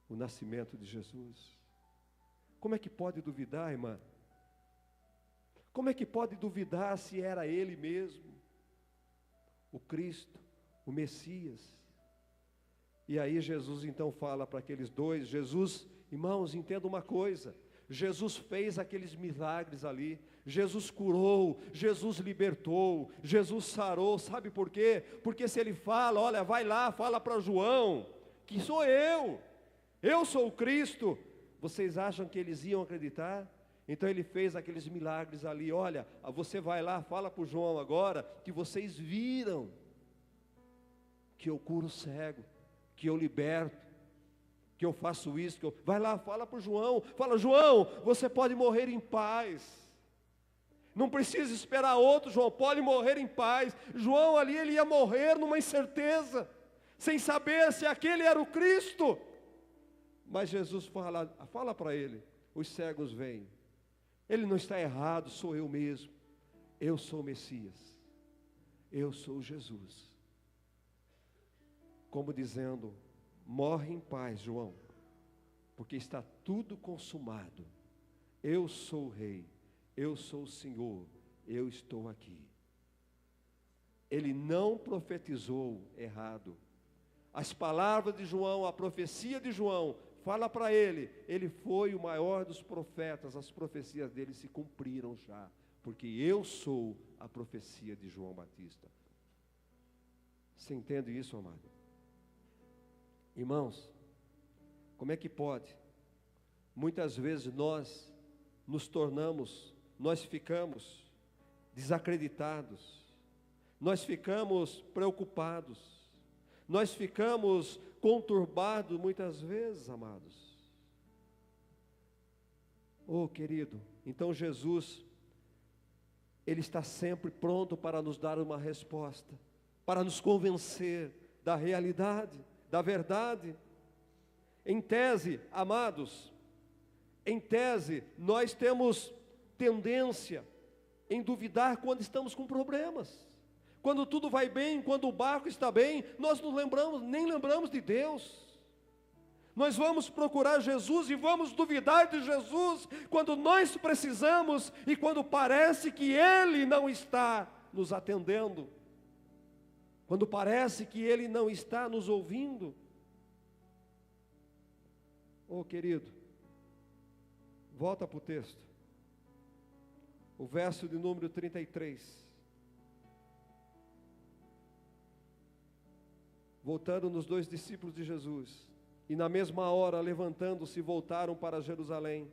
o nascimento de Jesus. Como é que pode duvidar, irmã? Como é que pode duvidar se era ele mesmo, o Cristo, o Messias? E aí Jesus então fala para aqueles 2, Jesus, irmãos, entenda uma coisa, Jesus fez aqueles milagres ali, Jesus curou, Jesus libertou, Jesus sarou, sabe por quê? Porque se ele fala, olha, vai lá, fala para João, que sou eu sou o Cristo, vocês acham que eles iam acreditar? Então ele fez aqueles milagres ali, olha, você vai lá, fala para o João agora, que vocês viram, que eu curo o cego, que eu liberto, que eu faço isso, vai lá, fala para o João, fala: João, você pode morrer em paz, não precisa esperar outro, João, pode morrer em paz. João ali, ele ia morrer numa incerteza, sem saber se aquele era o Cristo, mas Jesus fala para ele: os cegos veem, ele não está errado, sou eu mesmo, eu sou o Messias, eu sou Jesus, como dizendo: morre em paz, João, porque está tudo consumado, eu sou o Rei, eu sou o Senhor, eu estou aqui. Ele não profetizou errado. As palavras de João, a profecia de João, fala para ele foi o maior dos profetas, as profecias dele se cumpriram já, porque eu sou a profecia de João Batista. Você entende isso, amado? Irmãos, como é que pode? Muitas vezes nós ficamos desacreditados, nós ficamos preocupados, nós ficamos conturbados muitas vezes, amados. Oh, querido, então Jesus, Ele está sempre pronto para nos dar uma resposta, para nos convencer da realidade, da verdade. Em tese, amados, em tese, nós temos tendência em duvidar quando estamos com problemas. Quando tudo vai bem, quando o barco está bem, nós nem lembramos de Deus. Nós vamos procurar Jesus e vamos duvidar de Jesus quando nós precisamos e quando parece que Ele não está nos atendendo, quando parece que Ele não está nos ouvindo. Oh, querido, volta para o texto, o verso de número 33. Voltando nos 2 discípulos de Jesus, e na mesma hora, levantando-se, voltaram para Jerusalém,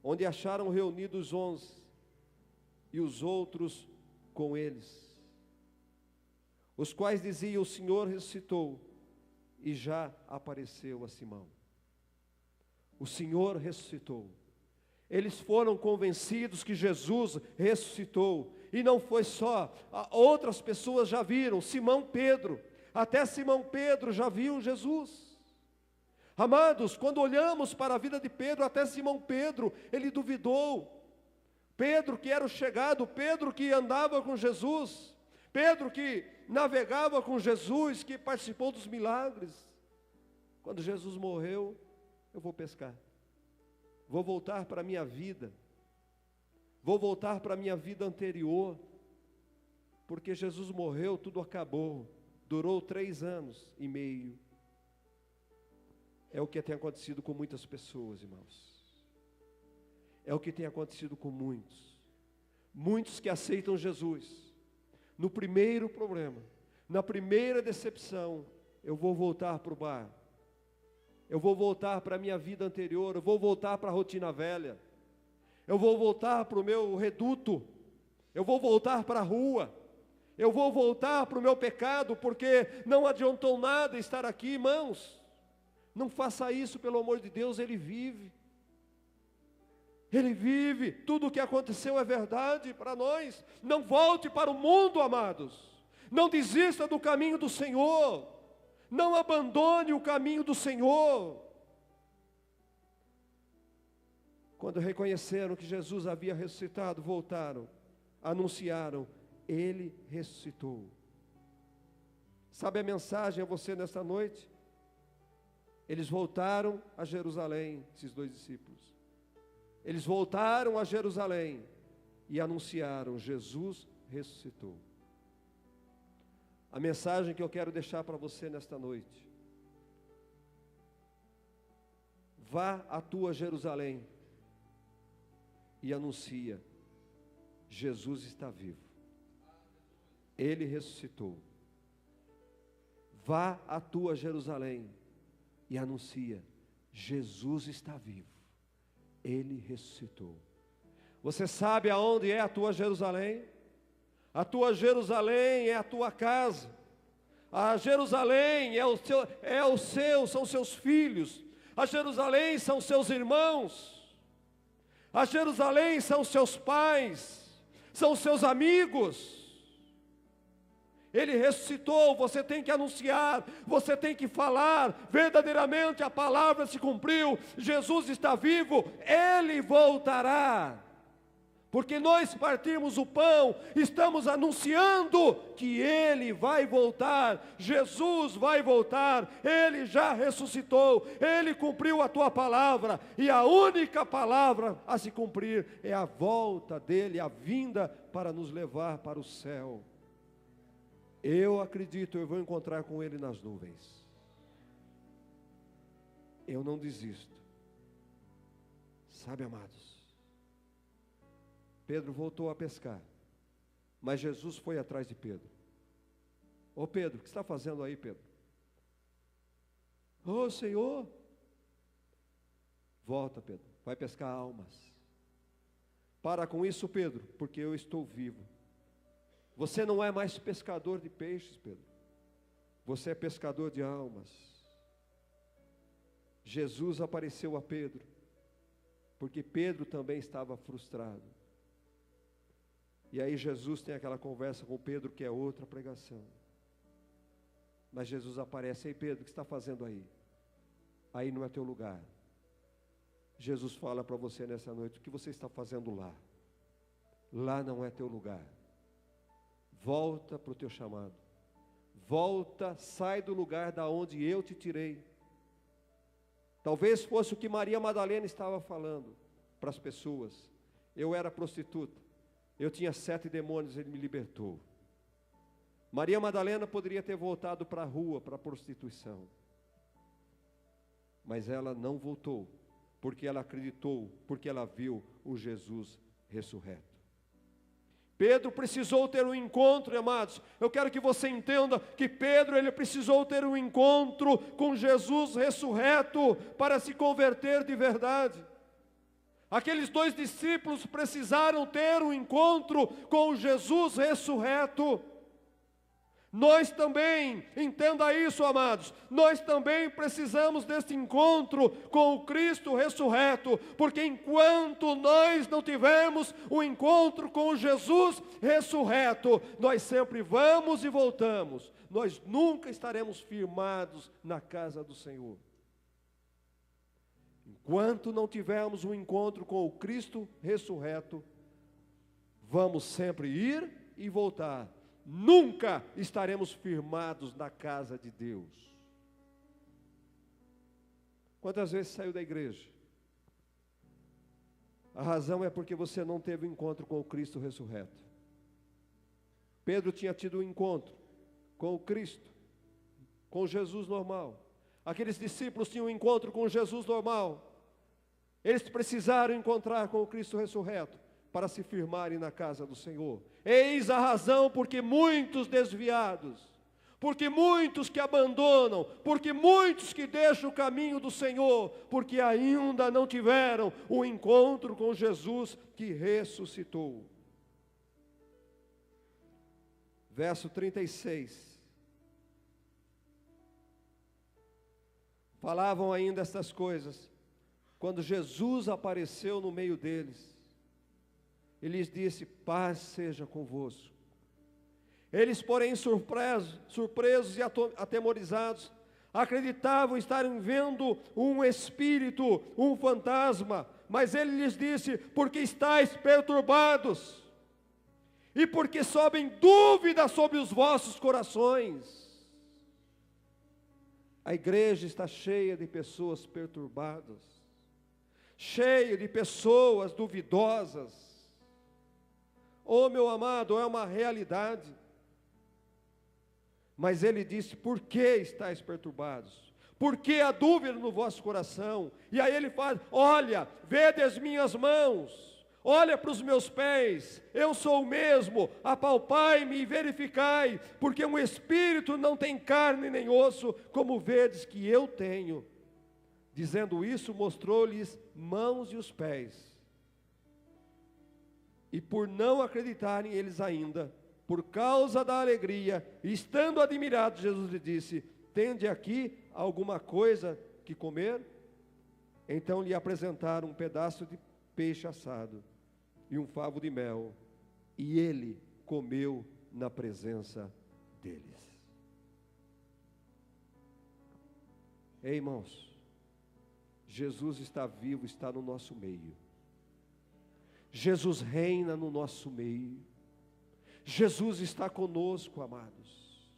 onde acharam reunidos os 11, e os outros com eles, os quais diziam: o Senhor ressuscitou, e já apareceu a Simão. O Senhor ressuscitou. Eles foram convencidos que Jesus ressuscitou, e não foi só, outras pessoas já viram, Simão Pedro, até Simão Pedro já viu Jesus. Amados, quando olhamos para a vida de Pedro, até Simão Pedro, ele duvidou. Pedro que era o chegado, Pedro que andava com Jesus, Pedro que navegava com Jesus, que participou dos milagres. Quando Jesus morreu, eu vou pescar. Vou voltar para a minha vida. Vou voltar para a minha vida anterior. Porque Jesus morreu, tudo acabou. Durou 3 anos e meio. É o que tem acontecido com muitas pessoas, irmãos. É o que tem acontecido com muitos. Muitos que aceitam Jesus. No primeiro problema, na primeira decepção, eu vou voltar para o bar. Eu vou voltar para a minha vida anterior. Eu vou voltar para a rotina velha. Eu vou voltar para o meu reduto. Eu vou voltar para a rua. Eu vou voltar para o meu pecado, porque não adiantou nada estar aqui, irmãos. Não faça isso, pelo amor de Deus, Ele vive. Ele vive, tudo o que aconteceu é verdade para nós. Não volte para o mundo, amados. Não desista do caminho do Senhor. Não abandone o caminho do Senhor. Quando reconheceram que Jesus havia ressuscitado, voltaram, anunciaram, Ele ressuscitou. Sabe a mensagem a você nesta noite? Eles voltaram a Jerusalém, esses 2 discípulos. Eles voltaram a Jerusalém e anunciaram, Jesus ressuscitou. A mensagem que eu quero deixar para você nesta noite: vá à tua Jerusalém e anuncia, Jesus está vivo. Ele ressuscitou. Vá à tua Jerusalém e anuncia, Jesus está vivo. Ele ressuscitou. Você sabe aonde é a tua Jerusalém? A tua Jerusalém é a tua casa. A Jerusalém são seus filhos. A Jerusalém são seus irmãos. A Jerusalém são seus pais. São seus amigos. Ele ressuscitou, você tem que anunciar, você tem que falar, verdadeiramente a palavra se cumpriu, Jesus está vivo, Ele voltará. Porque nós partimos o pão, estamos anunciando que Ele vai voltar, Jesus vai voltar, Ele já ressuscitou, Ele cumpriu a tua palavra, e a única palavra a se cumprir é a volta dEle, a vinda para nos levar para o céu. Eu acredito, eu vou encontrar com Ele nas nuvens. Eu não desisto. Sabe, amados, Pedro voltou a pescar, mas Jesus foi atrás de Pedro. Ô Pedro, o que você está fazendo aí, Pedro? Ô Senhor, volta, Pedro, vai pescar almas. Para com isso, Pedro, porque eu estou vivo. Você não é mais pescador de peixes, Pedro. Você é pescador de almas. Jesus apareceu a Pedro, porque Pedro também estava frustrado. E aí Jesus tem aquela conversa com Pedro, que é outra pregação. Mas Jesus aparece, ei Pedro, o que você está fazendo aí? Aí não é teu lugar. Jesus fala para você nessa noite, o que você está fazendo lá? Lá não é teu lugar. Volta para o teu chamado. Volta, sai do lugar da onde eu te tirei. Talvez fosse o que Maria Madalena estava falando para as pessoas. Eu era prostituta. Eu tinha 7 demônios, Ele me libertou. Maria Madalena poderia ter voltado para a rua, para a prostituição. Mas ela não voltou, porque ela acreditou, porque ela viu o Jesus ressurreto. Pedro precisou ter um encontro, amados. Eu quero que você entenda que Pedro, ele precisou ter um encontro com Jesus ressurreto para se converter de verdade. Aqueles 2 discípulos precisaram ter um encontro com Jesus ressurreto. Nós também, entenda isso, amados, nós também precisamos desse encontro com o Cristo ressurreto, porque enquanto nós não tivermos o encontro com o Jesus ressurreto, nós sempre vamos e voltamos, nós nunca estaremos firmados na casa do Senhor. enquanto não tivermos um encontro com o Cristo ressurreto, vamos sempre ir e voltar. Nunca estaremos firmados na casa de Deus. Quantas vezes saiu da igreja? A razão é porque você não teve um encontro com o Cristo ressurreto. Pedro tinha tido um encontro com o Cristo, com Jesus normal. Aqueles discípulos tinham um encontro com Jesus normal. Eles precisaram encontrar com o Cristo ressurreto para se firmarem na casa do Senhor. Eis a razão porque muitos desviados, porque muitos que abandonam, porque muitos que deixam o caminho do Senhor, porque ainda não tiveram o encontro com Jesus que ressuscitou. Verso 36. Falavam ainda estas coisas, quando Jesus apareceu no meio deles. Ele lhes disse: paz seja convosco. Eles, porém, surpresos e atemorizados, acreditavam estarem vendo um espírito, um fantasma. Mas ele lhes disse: porque estáis perturbados, e porque sobem dúvidas sobre os vossos corações. A igreja está cheia de pessoas perturbadas, cheia de pessoas duvidosas. Oh, meu amado, é uma realidade. Mas ele disse: por que estáis perturbados? Por que há dúvida no vosso coração? E aí ele fala: olha, vede as minhas mãos, olha para os meus pés, eu sou o mesmo, apalpai-me e verificai, porque um espírito não tem carne nem osso, como vedes que eu tenho. Dizendo isso, mostrou-lhes mãos e os pés. E por não acreditarem eles ainda, por causa da alegria, estando admirados, Jesus lhe disse: tende aqui alguma coisa que comer? Então lhe apresentaram um pedaço de peixe assado e um favo de mel, e ele comeu na presença deles. Ei, irmãos, Jesus está vivo, está no nosso meio. Jesus reina no nosso meio. Jesus está conosco, amados.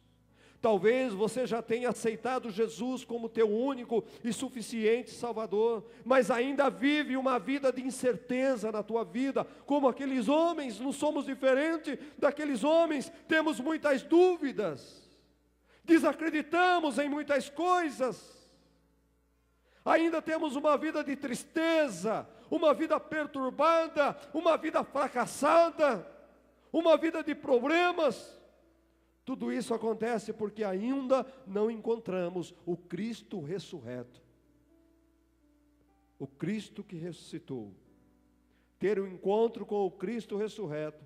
Talvez você já tenha aceitado Jesus como teu único e suficiente Salvador, mas ainda vive uma vida de incerteza na tua vida, como aqueles homens. Não somos diferentes daqueles homens, temos muitas dúvidas, desacreditamos em muitas coisas, ainda temos uma vida de tristeza, uma vida perturbada, uma vida fracassada, uma vida de problemas. Tudo isso acontece porque ainda não encontramos o Cristo ressurreto, o Cristo que ressuscitou. Ter um encontro com o Cristo ressurreto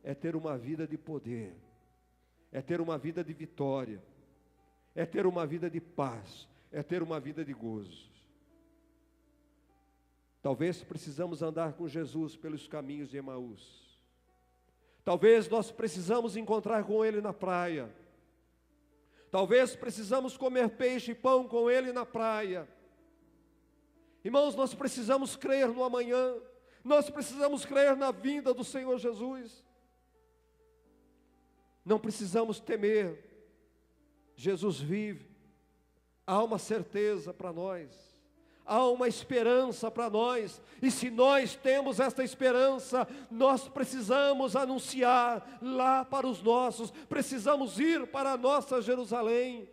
é ter uma vida de poder, é ter uma vida de vitória, é ter uma vida de paz, é ter uma vida de gozo. Talvez precisamos andar com Jesus pelos caminhos de Emaús. Talvez nós precisamos encontrar com Ele na praia. Talvez precisamos comer peixe e pão com Ele na praia. Irmãos, nós precisamos crer no amanhã. Nós precisamos crer na vinda do Senhor Jesus. Não precisamos temer. Jesus vive. Há uma certeza para nós. Há uma esperança para nós, e se nós temos esta esperança, nós precisamos anunciar lá para os nossos, precisamos ir para a nossa Jerusalém,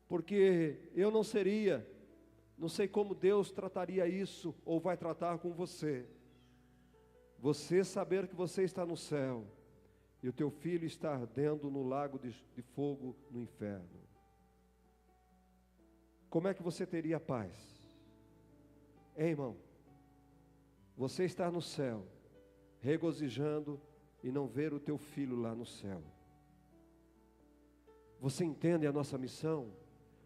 porque eu não sei como Deus trataria isso, ou vai tratar com você saber que você está no céu, e o teu filho está ardendo no lago de fogo no inferno. Como é que você teria paz? Ei, irmão, você estar no céu, regozijando e não ver o teu filho lá no céu. Você entende a nossa missão?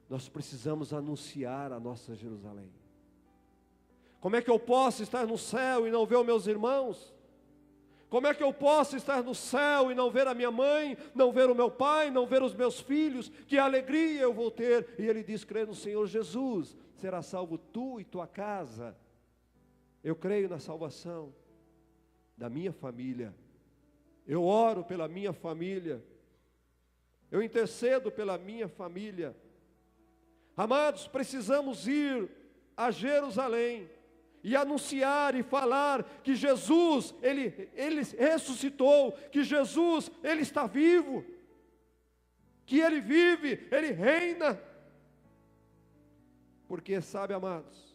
Nós precisamos anunciar a nossa Jerusalém. Como é que eu posso estar no céu e não ver os meus irmãos? Como é que eu posso estar no céu e não ver a minha mãe, não ver o meu pai, não ver os meus filhos? Que alegria eu vou ter. E ele diz: crê no Senhor Jesus, será salvo tu e tua casa. Eu creio na salvação da minha família. Eu oro pela minha família. Eu intercedo pela minha família. Amados, precisamos ir a Jerusalém e anunciar e falar que Jesus, Ele ressuscitou, que Jesus, Ele está vivo, que Ele vive, Ele reina. Porque sabe, amados,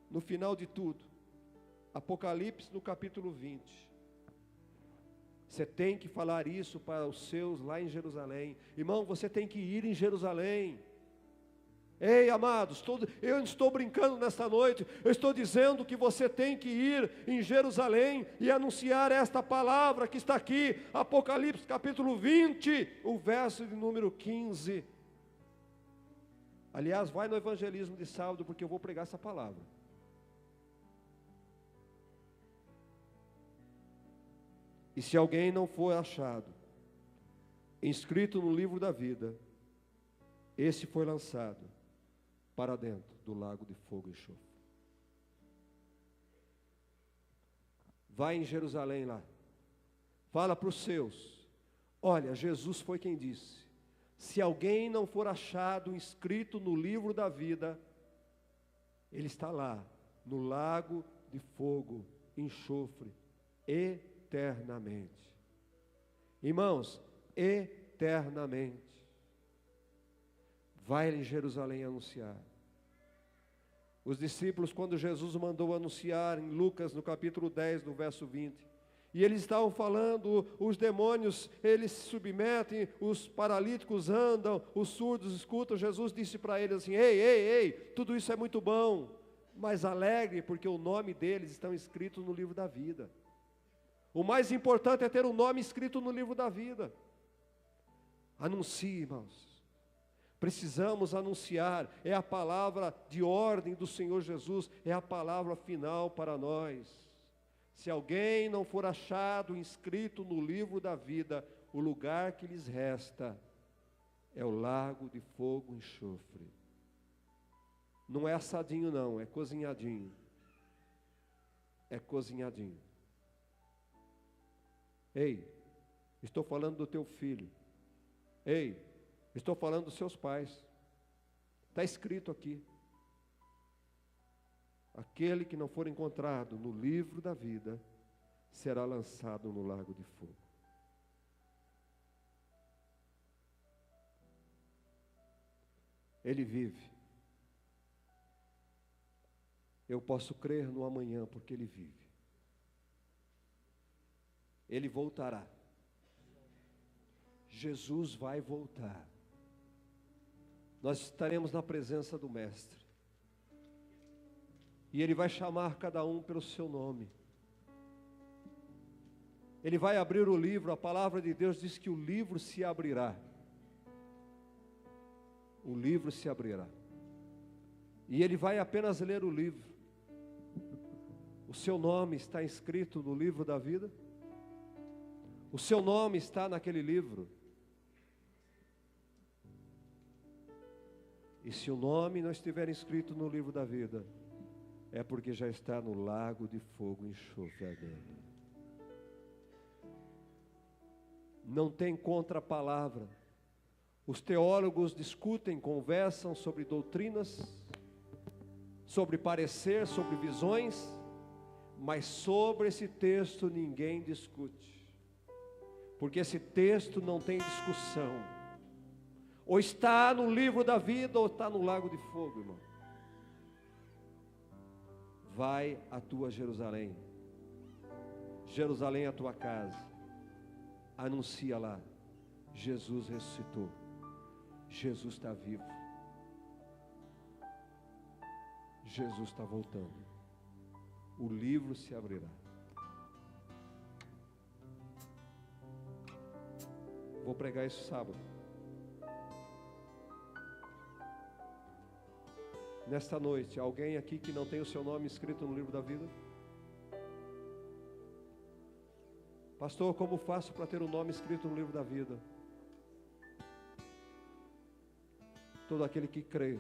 no final de tudo, Apocalipse no capítulo 20, você tem que falar isso para os seus lá em Jerusalém. Irmão, você tem que ir em Jerusalém. Ei, amados, eu não estou brincando nesta noite, eu estou dizendo que você tem que ir em Jerusalém e anunciar esta palavra que está aqui, Apocalipse capítulo 20, o verso de número 15. Aliás, vai no evangelismo de sábado, porque eu vou pregar essa palavra. E se alguém não for achado, inscrito no livro da vida, esse foi lançado para dentro do lago de fogo e enxofre. Vai em Jerusalém lá, fala para os seus: olha, Jesus foi quem disse, se alguém não for achado inscrito no livro da vida, ele está lá, no lago de fogo e enxofre, eternamente. Irmãos, eternamente. Vai em Jerusalém anunciar. Os discípulos, quando Jesus mandou anunciar, em Lucas, no capítulo 10, no verso 20, e eles estavam falando, os demônios, eles se submetem, os paralíticos andam, os surdos escutam. Jesus disse para eles assim: ei, tudo isso é muito bom, mas alegre, porque o nome deles está escrito no livro da vida. O mais importante é ter o nome escrito no livro da vida. Anuncie, irmãos. Precisamos anunciar, é a palavra de ordem do Senhor Jesus, é a palavra final para nós. Se alguém não for achado inscrito no livro da vida, o lugar que lhes resta é o lago de fogo e enxofre. Não é assadinho não, é cozinhadinho. É cozinhadinho. Ei, estou falando do teu filho. Ei, estou falando dos seus pais. Está escrito aqui: aquele que não for encontrado no livro da vida será lançado no lago de fogo. Ele vive. Eu posso crer no amanhã porque ele vive. Ele voltará. Jesus vai voltar. Nós estaremos na presença do Mestre. E Ele vai chamar cada um pelo seu nome. Ele vai abrir o livro. A palavra de Deus diz que o livro se abrirá. O livro se abrirá. E Ele vai apenas ler o livro. O seu nome está escrito no livro da vida? O seu nome está naquele livro? E se o nome não estiver inscrito no livro da vida, é porque já está no lago de fogo e enxofre ardendo. Não tem contrapalavra. Os teólogos discutem, conversam sobre doutrinas, sobre parecer, sobre visões, mas sobre esse texto ninguém discute. Porque esse texto não tem discussão. Ou está no livro da vida, ou está no lago de fogo, irmão. Vai a tua Jerusalém. Jerusalém é a tua casa. Anuncia lá: Jesus ressuscitou. Jesus está vivo. Jesus está voltando. O livro se abrirá. Vou pregar isso sábado. Nesta noite, alguém aqui que não tem o seu nome escrito no livro da vida? Pastor, como faço para ter o nome escrito no livro da vida? Todo aquele que crê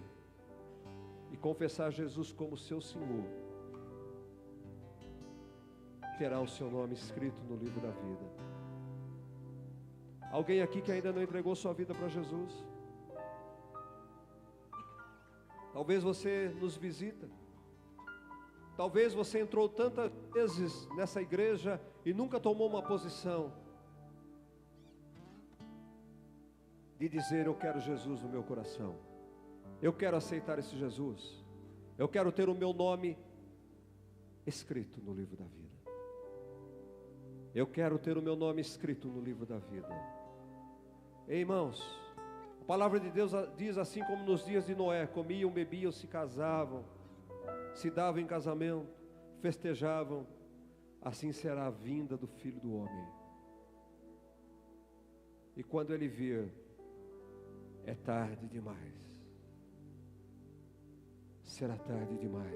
e confessar Jesus como seu Senhor, terá o seu nome escrito no livro da vida. Alguém aqui que ainda não entregou sua vida para Jesus? Talvez você nos visita. Talvez você entrou tantas vezes nessa igreja e nunca tomou uma posição de dizer: eu quero Jesus no meu coração. Eu quero aceitar esse Jesus. Eu quero ter o meu nome escrito no livro da vida. Eu quero ter o meu nome escrito no livro da vida. Ei, irmãos, a palavra de Deus diz assim como nos dias de Noé: comiam, bebiam, se casavam, se davam em casamento, festejavam. Assim será a vinda do Filho do Homem. E quando Ele vir, é tarde demais. Será tarde demais.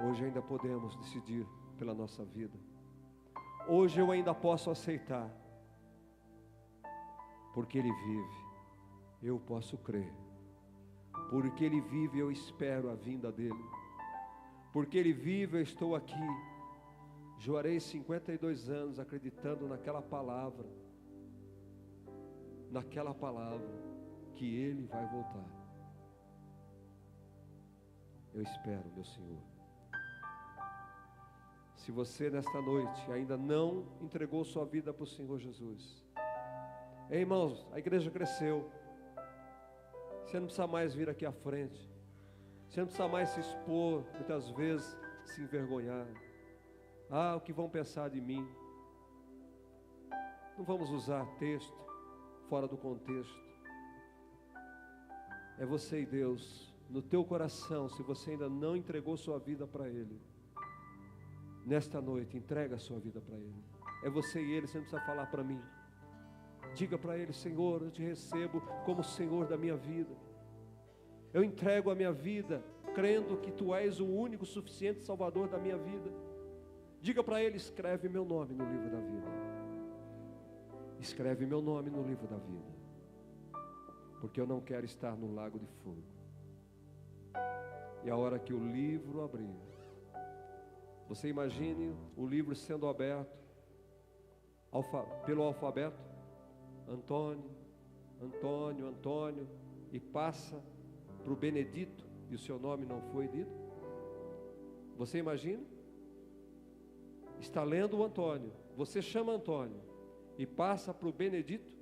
Hoje ainda podemos decidir pela nossa vida. Hoje eu ainda posso aceitar. Porque Ele vive, eu posso crer. Porque Ele vive, eu espero a vinda dEle. Porque Ele vive, eu estou aqui. Jorei 52 anos acreditando naquela palavra. Naquela palavra que Ele vai voltar. Eu espero, meu Senhor. Se você nesta noite ainda não entregou sua vida para o Senhor Jesus, ei, irmãos, a igreja cresceu. Você não precisa mais vir aqui à frente. Você não precisa mais se expor, muitas vezes se envergonhar. Ah, o que vão pensar de mim? Não vamos usar texto fora do contexto. É você e Deus. No teu coração, se você ainda não entregou sua vida para Ele, nesta noite, entrega a sua vida para Ele. É você e Ele, você não precisa falar para mim. Diga para Ele: Senhor, eu te recebo como Senhor da minha vida. Eu entrego a minha vida, crendo que Tu és o único, suficiente Salvador da minha vida. Diga para Ele: escreve meu nome no livro da vida. Escreve meu nome no livro da vida. Porque eu não quero estar no lago de fogo. E a hora que o livro abrir, você imagine o livro sendo aberto pelo alfabeto. Antônio, Antônio, Antônio, e passa para o Benedito, e o seu nome não foi dito. Você imagina? Está lendo o Antônio, você chama Antônio, e passa para o Benedito,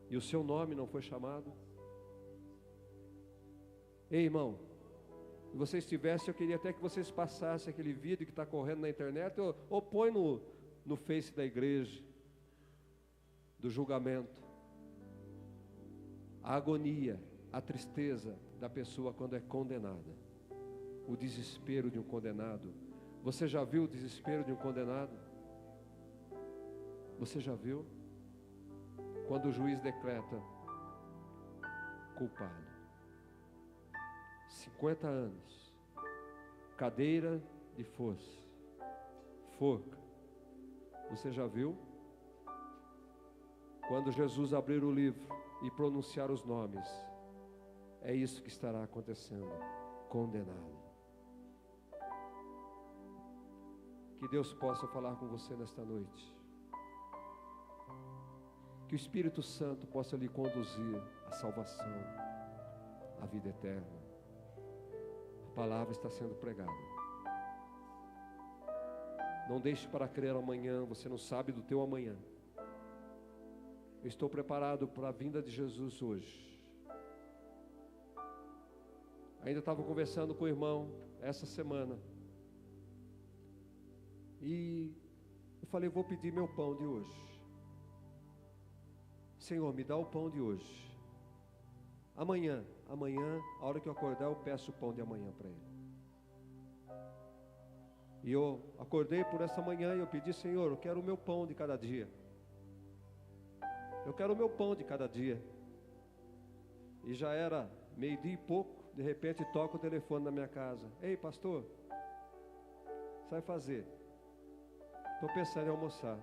e o seu nome não foi chamado. Ei, irmão, se você estivesse, eu queria até que vocês passassem aquele vídeo que está correndo na internet, ou põe no Face da igreja, do julgamento, a agonia, a tristeza da pessoa quando é condenada, o desespero de um condenado. Você já viu o desespero de um condenado? Você já viu? Quando o juiz decreta culpado, 50 anos, cadeira de foice, forca. Você já viu? Quando Jesus abrir o livro e pronunciar os nomes, é isso que estará acontecendo. Condenado. Que Deus possa falar com você nesta noite. Que o Espírito Santo possa lhe conduzir à salvação, à vida eterna. A palavra está sendo pregada. Não deixe para crer amanhã, você não sabe do teu amanhã. Eu estou preparado para a vinda de Jesus hoje. Ainda estava conversando com o irmão essa semana. E eu falei: vou pedir meu pão de hoje. Senhor, me dá o pão de hoje. Amanhã, a hora que eu acordar, eu peço o pão de amanhã para Ele. E eu acordei por essa manhã e eu pedi: Senhor, eu quero o meu pão de cada dia. Eu quero o meu pão de cada dia. E já era meio-dia e pouco, de repente toca o telefone na minha casa. Ei, pastor, o que você vai fazer? Estou pensando em almoçar.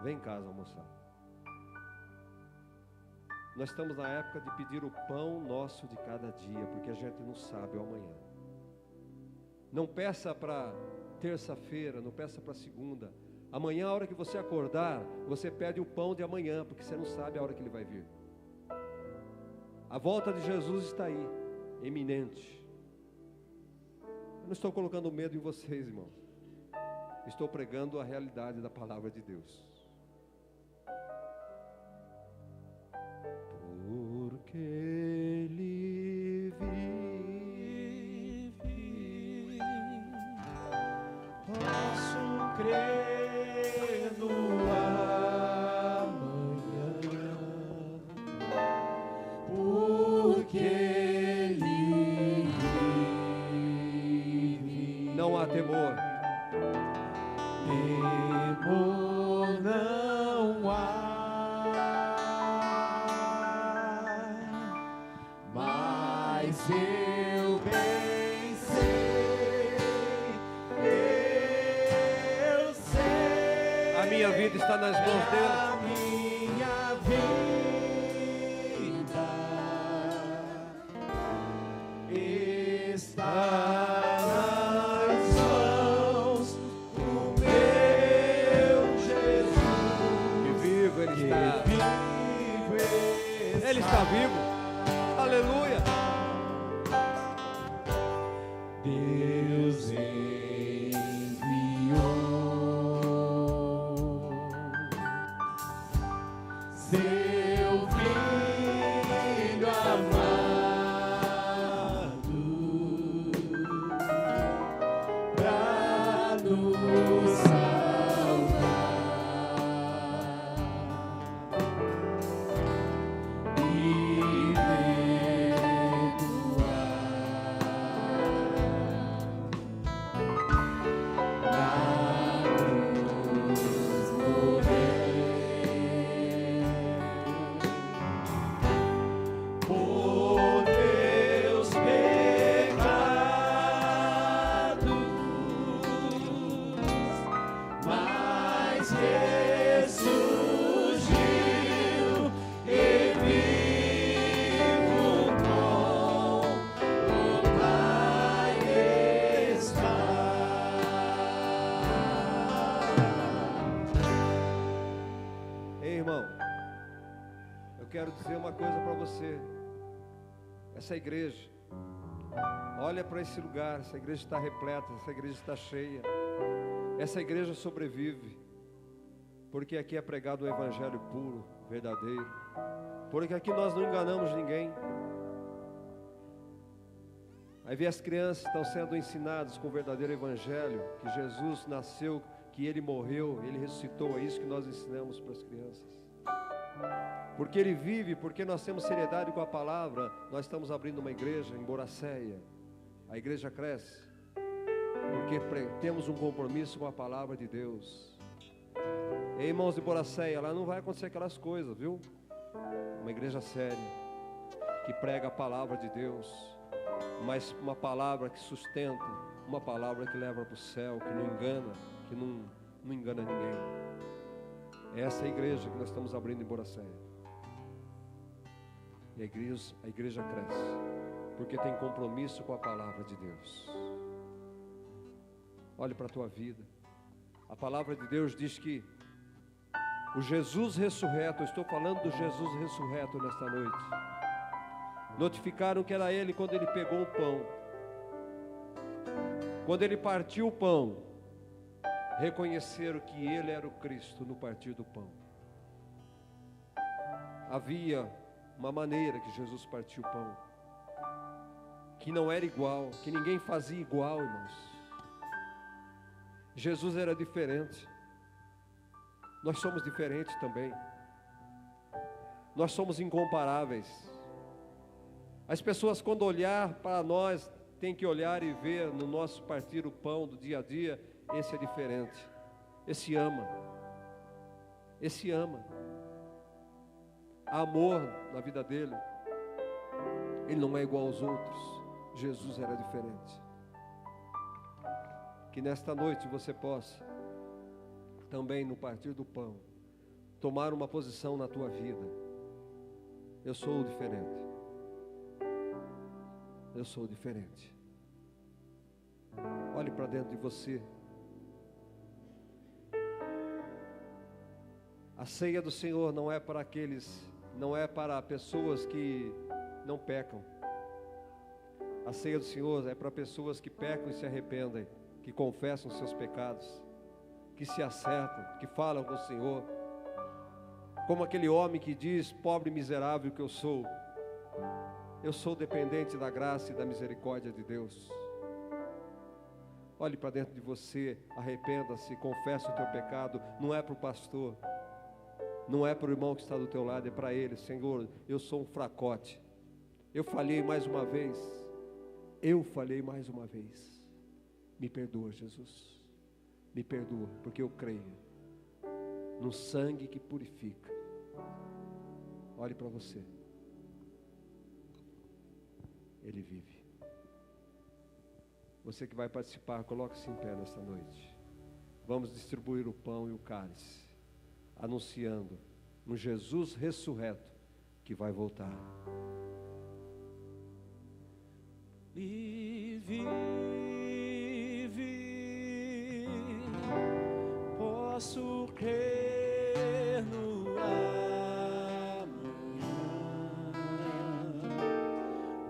Vem em casa almoçar. Nós estamos na época de pedir o pão nosso de cada dia, porque a gente não sabe o amanhã. Não peça para terça-feira, não peça para segunda. Amanhã, a hora que você acordar, você pede o pão de amanhã, porque você não sabe a hora que ele vai vir. A volta de Jesus está aí, iminente. Eu não estou colocando medo em vocês, irmãos. Estou pregando a realidade da palavra de Deus. Porque Ele vive, posso crer no amanhã, porque Ele vive. Não há temor. Temor não há, mas eu bem sei, eu sei. A minha vida está nas mãos dele. A minha vida está Ele está vivo, aleluia. Deus enviou seu Filho amado para nos salvar. Quero dizer uma coisa para você. Essa igreja, olha para esse lugar. Essa igreja está repleta, essa igreja está cheia. Essa igreja sobrevive porque aqui é pregado o evangelho puro, verdadeiro. Porque aqui nós não enganamos ninguém. Aí vê as crianças estão sendo ensinadas com o verdadeiro evangelho, que Jesus nasceu, que Ele morreu, Ele ressuscitou. É isso que nós ensinamos para as crianças. Porque Ele vive, porque nós temos seriedade com a palavra. Nós estamos abrindo uma igreja em Boracéia. A igreja cresce porque temos um compromisso com a palavra de Deus. E, irmãos de Boracéia, lá não vai acontecer aquelas coisas, viu? Uma igreja séria, que prega a palavra de Deus, mas uma palavra que sustenta, uma palavra que leva para o céu, que não engana, que não engana ninguém. É essa igreja que nós estamos abrindo em Boracéia. E a igreja cresce, porque tem compromisso com a palavra de Deus. Olhe para a tua vida. A palavra de Deus diz que o Jesus ressurreto, eu estou falando do Jesus ressurreto nesta noite. Notificaram que era Ele quando Ele pegou o pão. Quando Ele partiu o pão, reconheceram que Ele era o Cristo no partir do pão. Havia uma maneira que Jesus partiu o pão, que não era igual, que ninguém fazia igual, irmãos. Jesus era diferente. Nós somos diferentes também. Nós somos incomparáveis. As pessoas, quando olhar para nós, tem que olhar e ver no nosso partir o pão do dia a dia. Esse é diferente. Esse ama. Esse ama. Há amor na vida dele. Ele não é igual aos outros. Jesus era diferente. Que nesta noite você possa também no partir do pão, tomar uma posição na tua vida. Eu sou diferente. Eu sou diferente. Olhe para dentro de você. A ceia do Senhor não é para pessoas que não pecam. A ceia do Senhor é para pessoas que pecam e se arrependem, que confessam seus pecados, que se acertam, que falam com o Senhor. Como aquele homem que diz: pobre e miserável que eu sou dependente da graça e da misericórdia de Deus. Olhe para dentro de você, arrependa-se, confesse o teu pecado. Não é para o pastor, não é para o irmão que está do teu lado, é para ele. Senhor, eu sou um fracote, eu falhei mais uma vez, me perdoa, Jesus, me perdoa, porque eu creio no sangue que purifica. Olhe para você, Ele vive. Você que vai participar, coloque-se em pé nesta noite. Vamos distribuir o pão e o cálice, anunciando um Jesus ressurreto que vai voltar. E vive, posso crer no amanhã,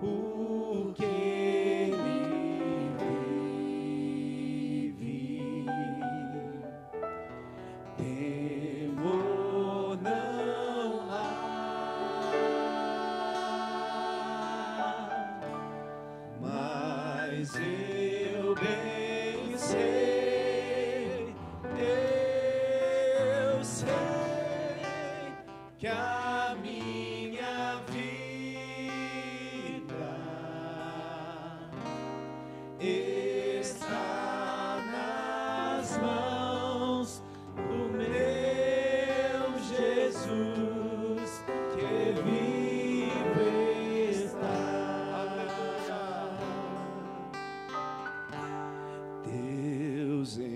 porque Ele vive. Temor não há, mas eu bem sei, eu sei que a minha vida está nas mãos do meu Jesus, que vive está. Deus enviou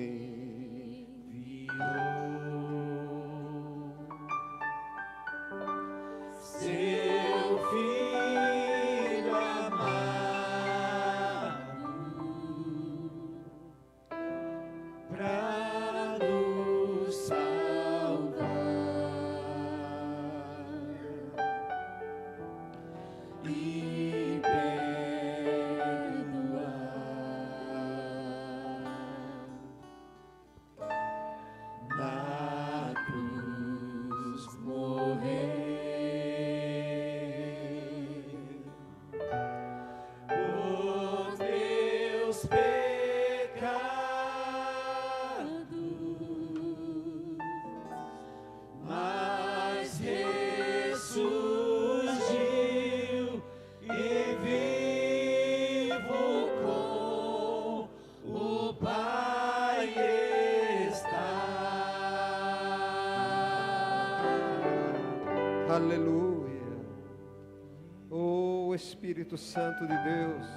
seu Filho amado pra nos salvar e perdoar. Na cruz morrer por meus pecados, mas ressurgiu e vivo com o Pai está. Aleluia. Oh Espírito Santo de Deus,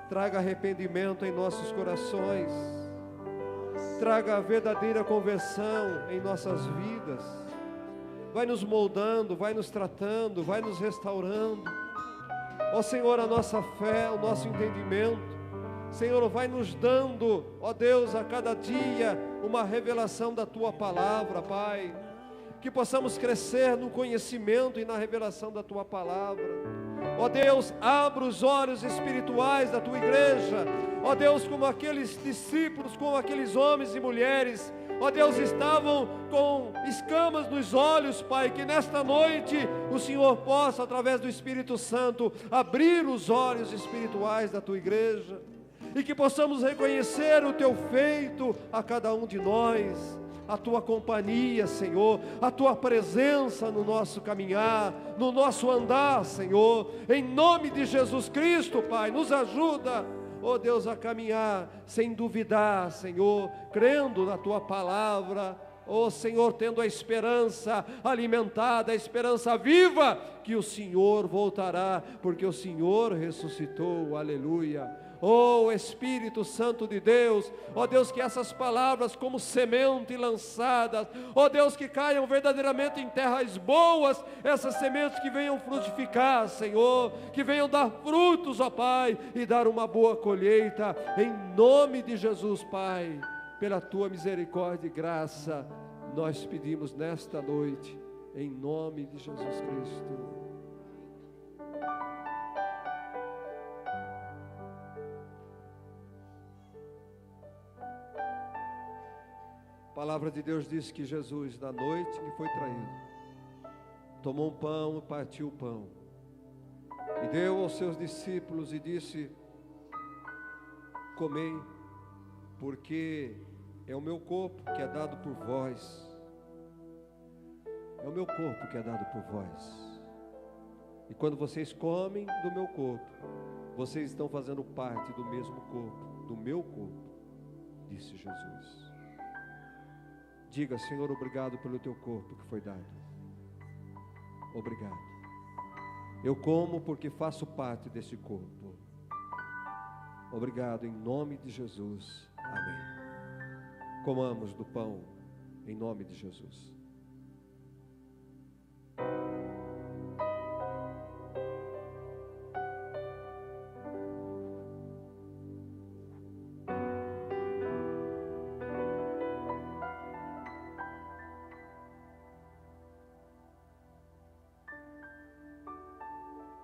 traga arrependimento em nossos corações, traga a verdadeira conversão em nossas vidas. Vai nos moldando, vai nos tratando, vai nos restaurando. Ó Senhor, a nossa fé, o nosso entendimento, Senhor, vai nos dando, ó Deus, a cada dia uma revelação da Tua palavra, Pai. Que possamos crescer no conhecimento e na revelação da Tua palavra. Ó Deus, abra os olhos espirituais da Tua igreja. Ó Deus, como aqueles discípulos, como aqueles homens e mulheres, ó Deus, estavam com escamas nos olhos, Pai, que nesta noite o Senhor possa, através do Espírito Santo, abrir os olhos espirituais da Tua igreja, e que possamos reconhecer o Teu feito a cada um de nós, a Tua companhia, Senhor, a Tua presença no nosso caminhar, no nosso andar, Senhor, em nome de Jesus Cristo, Pai, nos ajuda, ó Deus, a caminhar sem duvidar, Senhor, crendo na Tua palavra Oh Senhor, tendo a esperança alimentada, a esperança viva, que o Senhor voltará, porque o Senhor ressuscitou, aleluia. Oh Espírito Santo de Deus, ó Deus, que essas palavras como semente lançadas, ó Deus, que caiam verdadeiramente em terras boas, essas sementes que venham frutificar, Senhor, que venham dar frutos, ó Pai, e dar uma boa colheita, em nome de Jesus, Pai. Pela tua misericórdia e graça, nós pedimos nesta noite, em nome de Jesus Cristo. A palavra de Deus diz que Jesus, na noite que foi traído, tomou um pão e partiu o pão, e deu aos seus discípulos e disse: comei, porque é o meu corpo que é dado por vós. É o meu corpo que é dado por vós. E quando vocês comem do meu corpo, vocês estão fazendo parte do mesmo corpo, do meu corpo, disse Jesus. Diga: Senhor, obrigado pelo teu corpo que foi dado. Obrigado. Eu como porque faço parte desse corpo. Obrigado, em nome de Jesus. Amém. Comamos do pão, em nome de Jesus.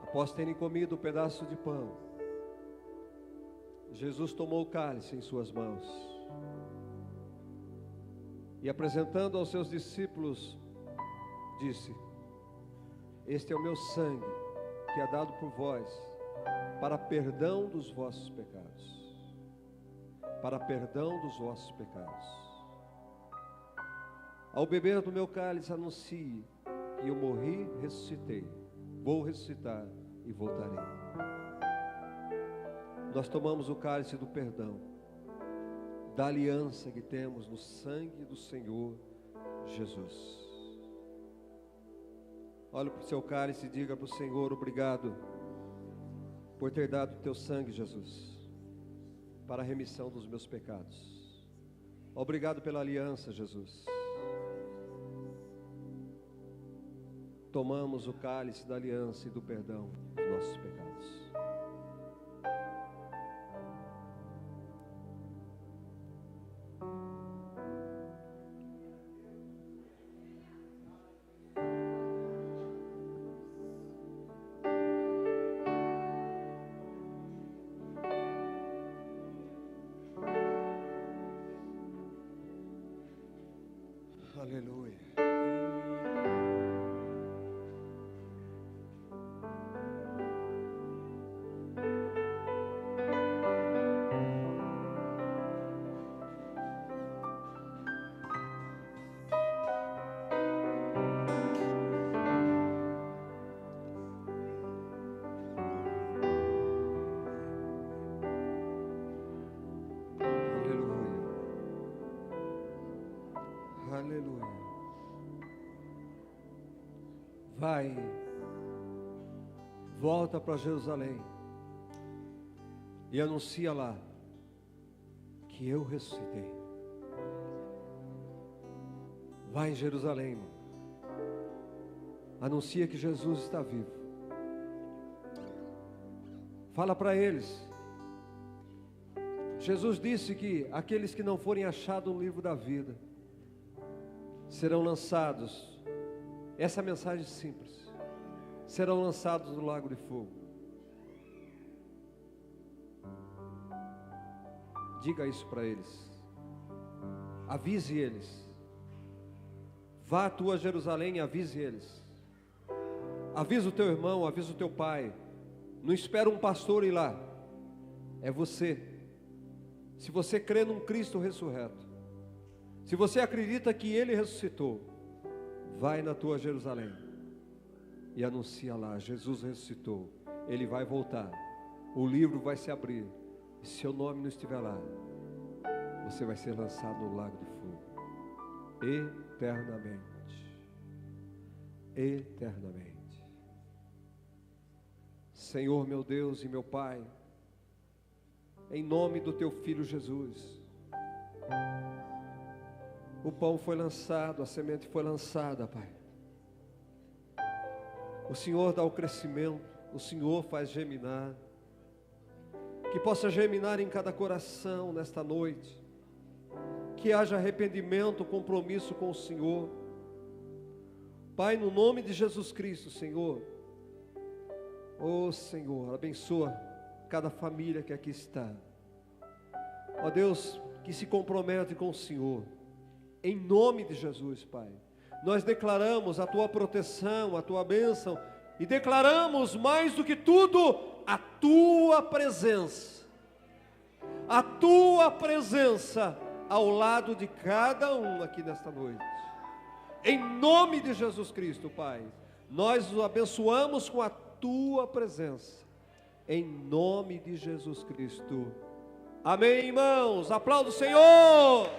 Após terem comido o pedaço de pão, Jesus tomou o cálice em suas mãos e, apresentando aos seus discípulos, disse: este é o meu sangue, que é dado por vós, para perdão dos vossos pecados. Para perdão dos vossos pecados. Ao beber do meu cálice, anuncie que eu morri, ressuscitei, vou ressuscitar e voltarei. Nós tomamos o cálice do perdão, da aliança que temos no sangue do Senhor Jesus. Olhe para o seu cálice e diga para o Senhor: obrigado por ter dado o teu sangue, Jesus, para a remissão dos meus pecados. Obrigado pela aliança, Jesus. Tomamos o cálice da aliança e do perdão dos nossos pecados. Aleluia. Aleluia. Vai, volta para Jerusalém e anuncia lá que eu ressuscitei. Vai em Jerusalém, irmão. Anuncia que Jesus está vivo. Fala para eles. Jesus disse que aqueles que não forem achados no livro da vida serão lançados, essa mensagem simples, serão lançados no lago de fogo. Diga isso para eles, avise eles. Vá a tua Jerusalém e avise eles. Avisa o teu irmão, avisa o teu pai. Não espera um pastor ir lá, é você. Se você crê num Cristo ressurreto, se você acredita que Ele ressuscitou, vai na tua Jerusalém e anuncia lá: Jesus ressuscitou, Ele vai voltar, o livro vai se abrir, e se seu nome não estiver lá, você vai ser lançado no lago de fogo. eternamente. Eternamente. Senhor, meu Deus e meu Pai, em nome do Teu Filho Jesus, o pão foi lançado, a semente foi lançada, Pai. O Senhor dá o crescimento, o Senhor faz germinar. Que possa germinar em cada coração nesta noite. Que haja arrependimento, compromisso com o Senhor. Pai, no nome de Jesus Cristo, Senhor. Ó Senhor, abençoa cada família que aqui está. Ó Deus, que se compromete com o Senhor. Em nome de Jesus, Pai. Nós declaramos a Tua proteção, a Tua bênção. E declaramos mais do que tudo, a Tua presença. A Tua presença ao lado de cada um aqui nesta noite. Em nome de Jesus Cristo, Pai. Nós o abençoamos com a Tua presença. Em nome de Jesus Cristo. Amém, irmãos. Aplauda o Senhor.